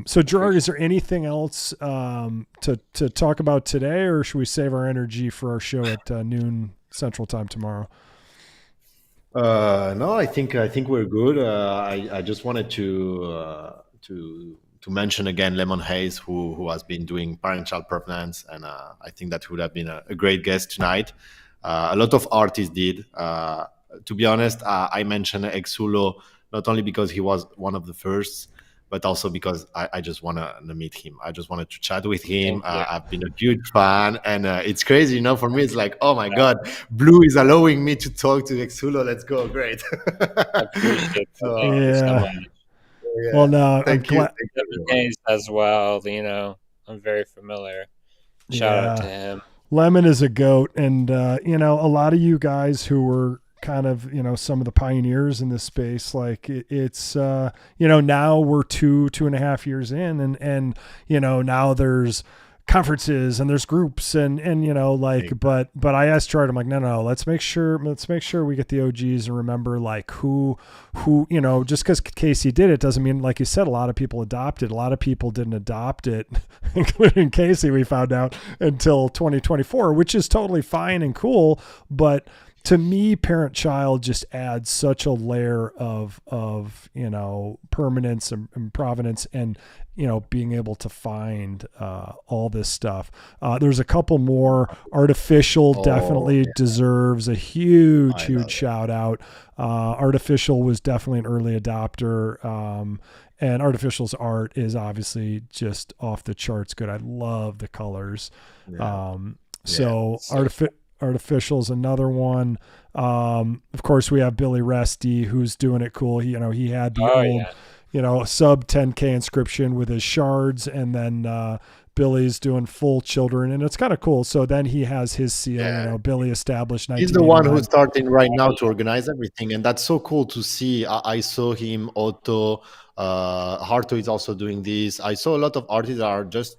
So Gerard, is there anything else to talk about today, or should we save our energy for our show at noon Central Time tomorrow? No, I think we're good. I just wanted to mention again Lemon Hayes, who has been doing Parent-Child Provenance, and I think that would have been a great guest tonight. A lot of artists did. To be honest, I mentioned Xsullo not only because he was one of the first, but also because I just want to meet him. I just wanted to chat with him. I've been a huge fan, and it's crazy, for me, it's like, oh my God, Blue is allowing me to talk to Xsullo. Let's go. Great. I appreciate it. So, Thank you so yeah. much. Yeah. Well, no, Thank you. Thank you. Lemon Hayes as well, I'm very familiar. Shout out to him. Lemon is a goat, and a lot of you guys who were kind of some of the pioneers in this space, like it's now we're 2.5 years in, and now there's conferences and there's groups and like, but I asked Gerard, I'm like, no, let's make sure we get the OGs and remember like who, just because Casey did it doesn't mean, like you said, a lot of people adopted. A lot of people didn't adopt it, including Casey, we found out, until 2024, which is totally fine and cool. But to me, parent-child just adds such a layer of permanence and provenance and, being able to find all this stuff. There's a couple more. Artificial definitely deserves a huge shout out. Artificial was definitely an early adopter. And Artificial's art is obviously just off the charts good. I love the colors. Artificial is another one. Of course, we have Billy Resty, who's doing it cool. He had the old, sub 10K inscription with his shards, and then Billy's doing full children, and it's kind of cool. So then he has his seal. Billy established 1989. He's the one who's starting right now to organize everything, and that's so cool to see. I saw him, Otto, Harto is also doing this. I saw a lot of artists that are just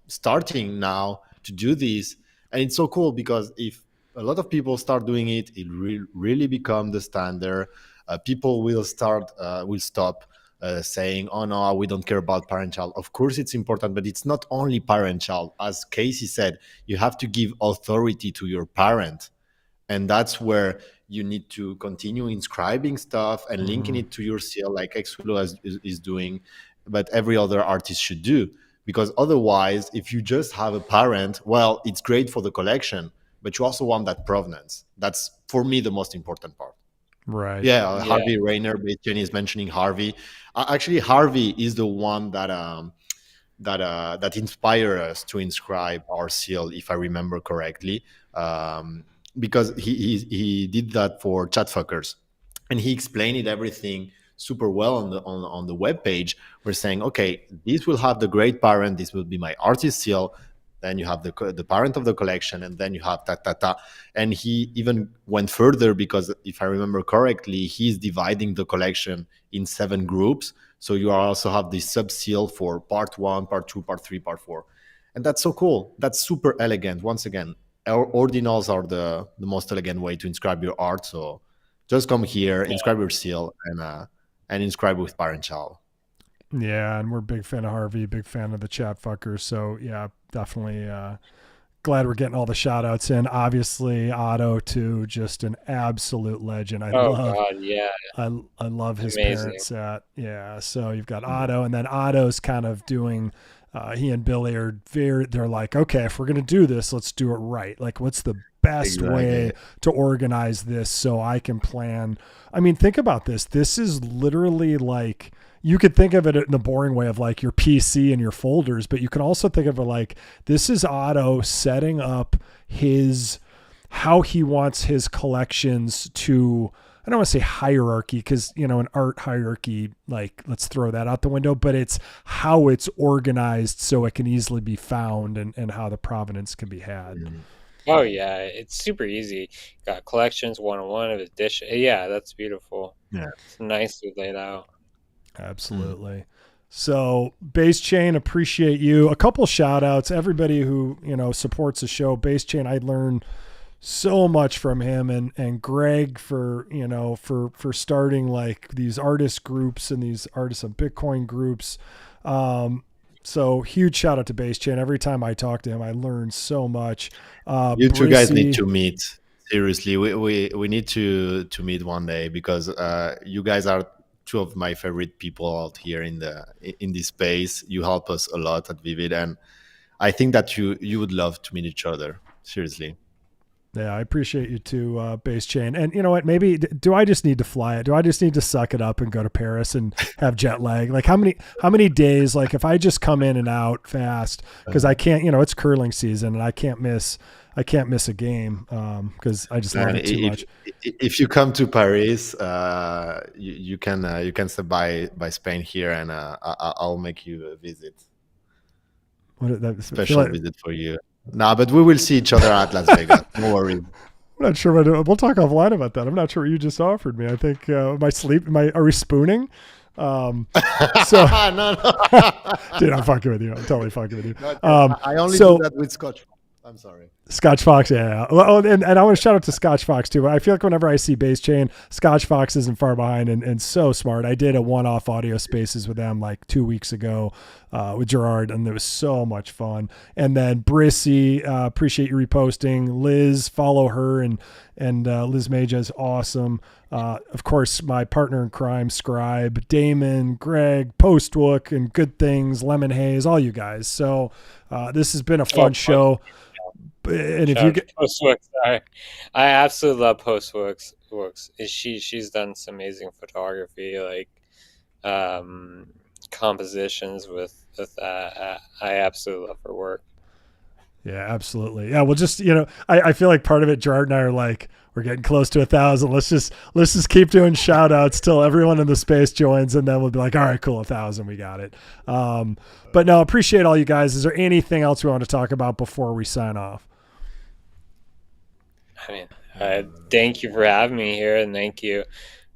starting now to do this, and it's so cool because if a lot of people start doing it, it really become the standard. People will stop saying, "Oh no, we don't care about parent-child." Of course, it's important, but it's not only parent-child. As Casey said, you have to give authority to your parent, and that's where you need to continue inscribing stuff and linking it to your seal, like Xsullo is doing, but every other artist should do. Because otherwise, if you just have a parent, well, it's great for the collection, but you also want that provenance. That's, for me, the most important part. Right. Yeah, Harvey Rayner, Jenny is mentioning Harvey. Actually, Harvey is the one that inspired us to inscribe our seal, if I remember correctly, because he did that for Chatfuckers, and he explained it everything super well on the web page. We're saying, okay, this will have the great parent, this will be my artist seal, then you have the parent of the collection, and then you have ta. And he even went further because, if I remember correctly, he's dividing the collection in 7 groups. So you also have this sub seal for part 1, part 2, part 3, part 4, and that's so cool. That's super elegant. Once again, our ordinals are the most elegant way to inscribe your art. So just come here, inscribe your seal, and inscribe with parent-child. Yeah, and we're a big fan of Harvey, big fan of the chat fuckers. So yeah, definitely glad we're getting all the shout outs in. Obviously, Otto too, just an absolute legend. I love his parent set. Yeah, so you've got Otto, and then Otto's kind of doing he and Billy are they're like, okay, if we're gonna do this, let's do it right. Like, what's the best way to organize this so I can plan? I mean, think about this. This is literally like, you could think of it in the boring way of like your PC and your folders, but you can also think of it like, this is Otto setting up how he wants his collections to, I don't want to say hierarchy, because, an art hierarchy, like, let's throw that out the window, but it's how it's organized so it can easily be found and how the provenance can be had. Oh yeah, it's super easy. Got collections 101 of edition. Yeah, that's beautiful. Yeah, it's nicely laid out. Absolutely. So Base Chain, appreciate you. A couple shout outs. Everybody who, supports the show. Base Chain, I learned so much from him, and Greg for starting like these artist groups and these artists of Bitcoin groups. So huge shout out to Base Chain. Every time I talk to him, I learn so much. You two guys need to meet. Seriously, we need to meet one day, because you guys are 2 of my favorite people out here in this space. You help us a lot at Vivid, and I think that you would love to meet each other. Seriously. Yeah, I appreciate you too, Base Chain. And you know what? Maybe do I just need to fly it? Do I just need to suck it up and go to Paris and have jet lag? Like how many days? Like if I just come in and out fast, because I can't. It's curling season and I can't miss a game because I just love it too much. If you come to Paris, you can stop by Spain here, and I'll make you a visit. Special visit for you. No, but we will see each other at Las Vegas. No worries. I'm not sure we'll talk offline about that. I'm not sure what you just offered me. I think are we spooning? So, no. dude, I'm fucking with you. I'm totally fucking with you. I only do that with Scotch. I'm sorry. Scotch Fox, yeah. Oh, and I want to shout out to Scotch Fox too. I feel like whenever I see Base Chain, Scotch Fox isn't far behind and so smart. I did a one-off audio spaces with them like 2 weeks ago with Gerard, and it was so much fun. And then Brissy, appreciate you reposting. Liz, follow her, and Liz Maja is awesome. Of course, my partner in crime, Scribe, Damon, Greg, Postwook, and Good Things, Lemon Haze, all you guys. So this has been a fun show. And if you get Postworks, I absolutely love Postworks. She's done some amazing photography, like compositions with I absolutely love her work. Yeah, absolutely. Yeah, well, just I feel like part of it, Gerard and I are like, we're getting close to 1,000. Let's just keep doing shout outs till everyone in the space joins, and then we'll be like, all right, cool, 1,000, we got it. But no, appreciate all you guys. Is there anything else we want to talk about before we sign off? I mean, thank you for having me here, and thank you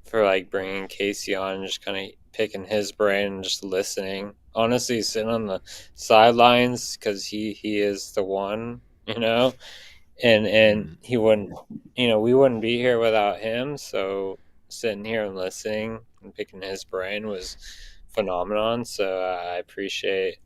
for like bringing Casey on and just kind of picking his brain and just listening. Honestly, sitting on the sidelines because he is the one, and he wouldn't, we wouldn't be here without him. So sitting here and listening and picking his brain was phenomenon. So I appreciate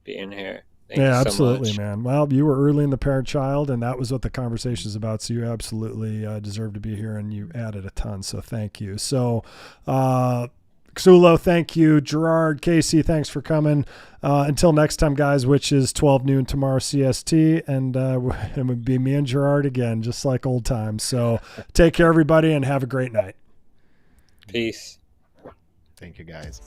being here. Thank you so absolutely, much. Man. Well, you were early in the Parent-Child, and that was what the conversation is about. So you absolutely deserve to be here, and you added a ton. So thank you. So, Xsullo, thank you. Gerard, Casey, thanks for coming. Until next time, guys, which is 12 noon tomorrow CST, and it would be me and Gerard again, just like old times. So take care, everybody, and have a great night. Peace. Thank you, guys.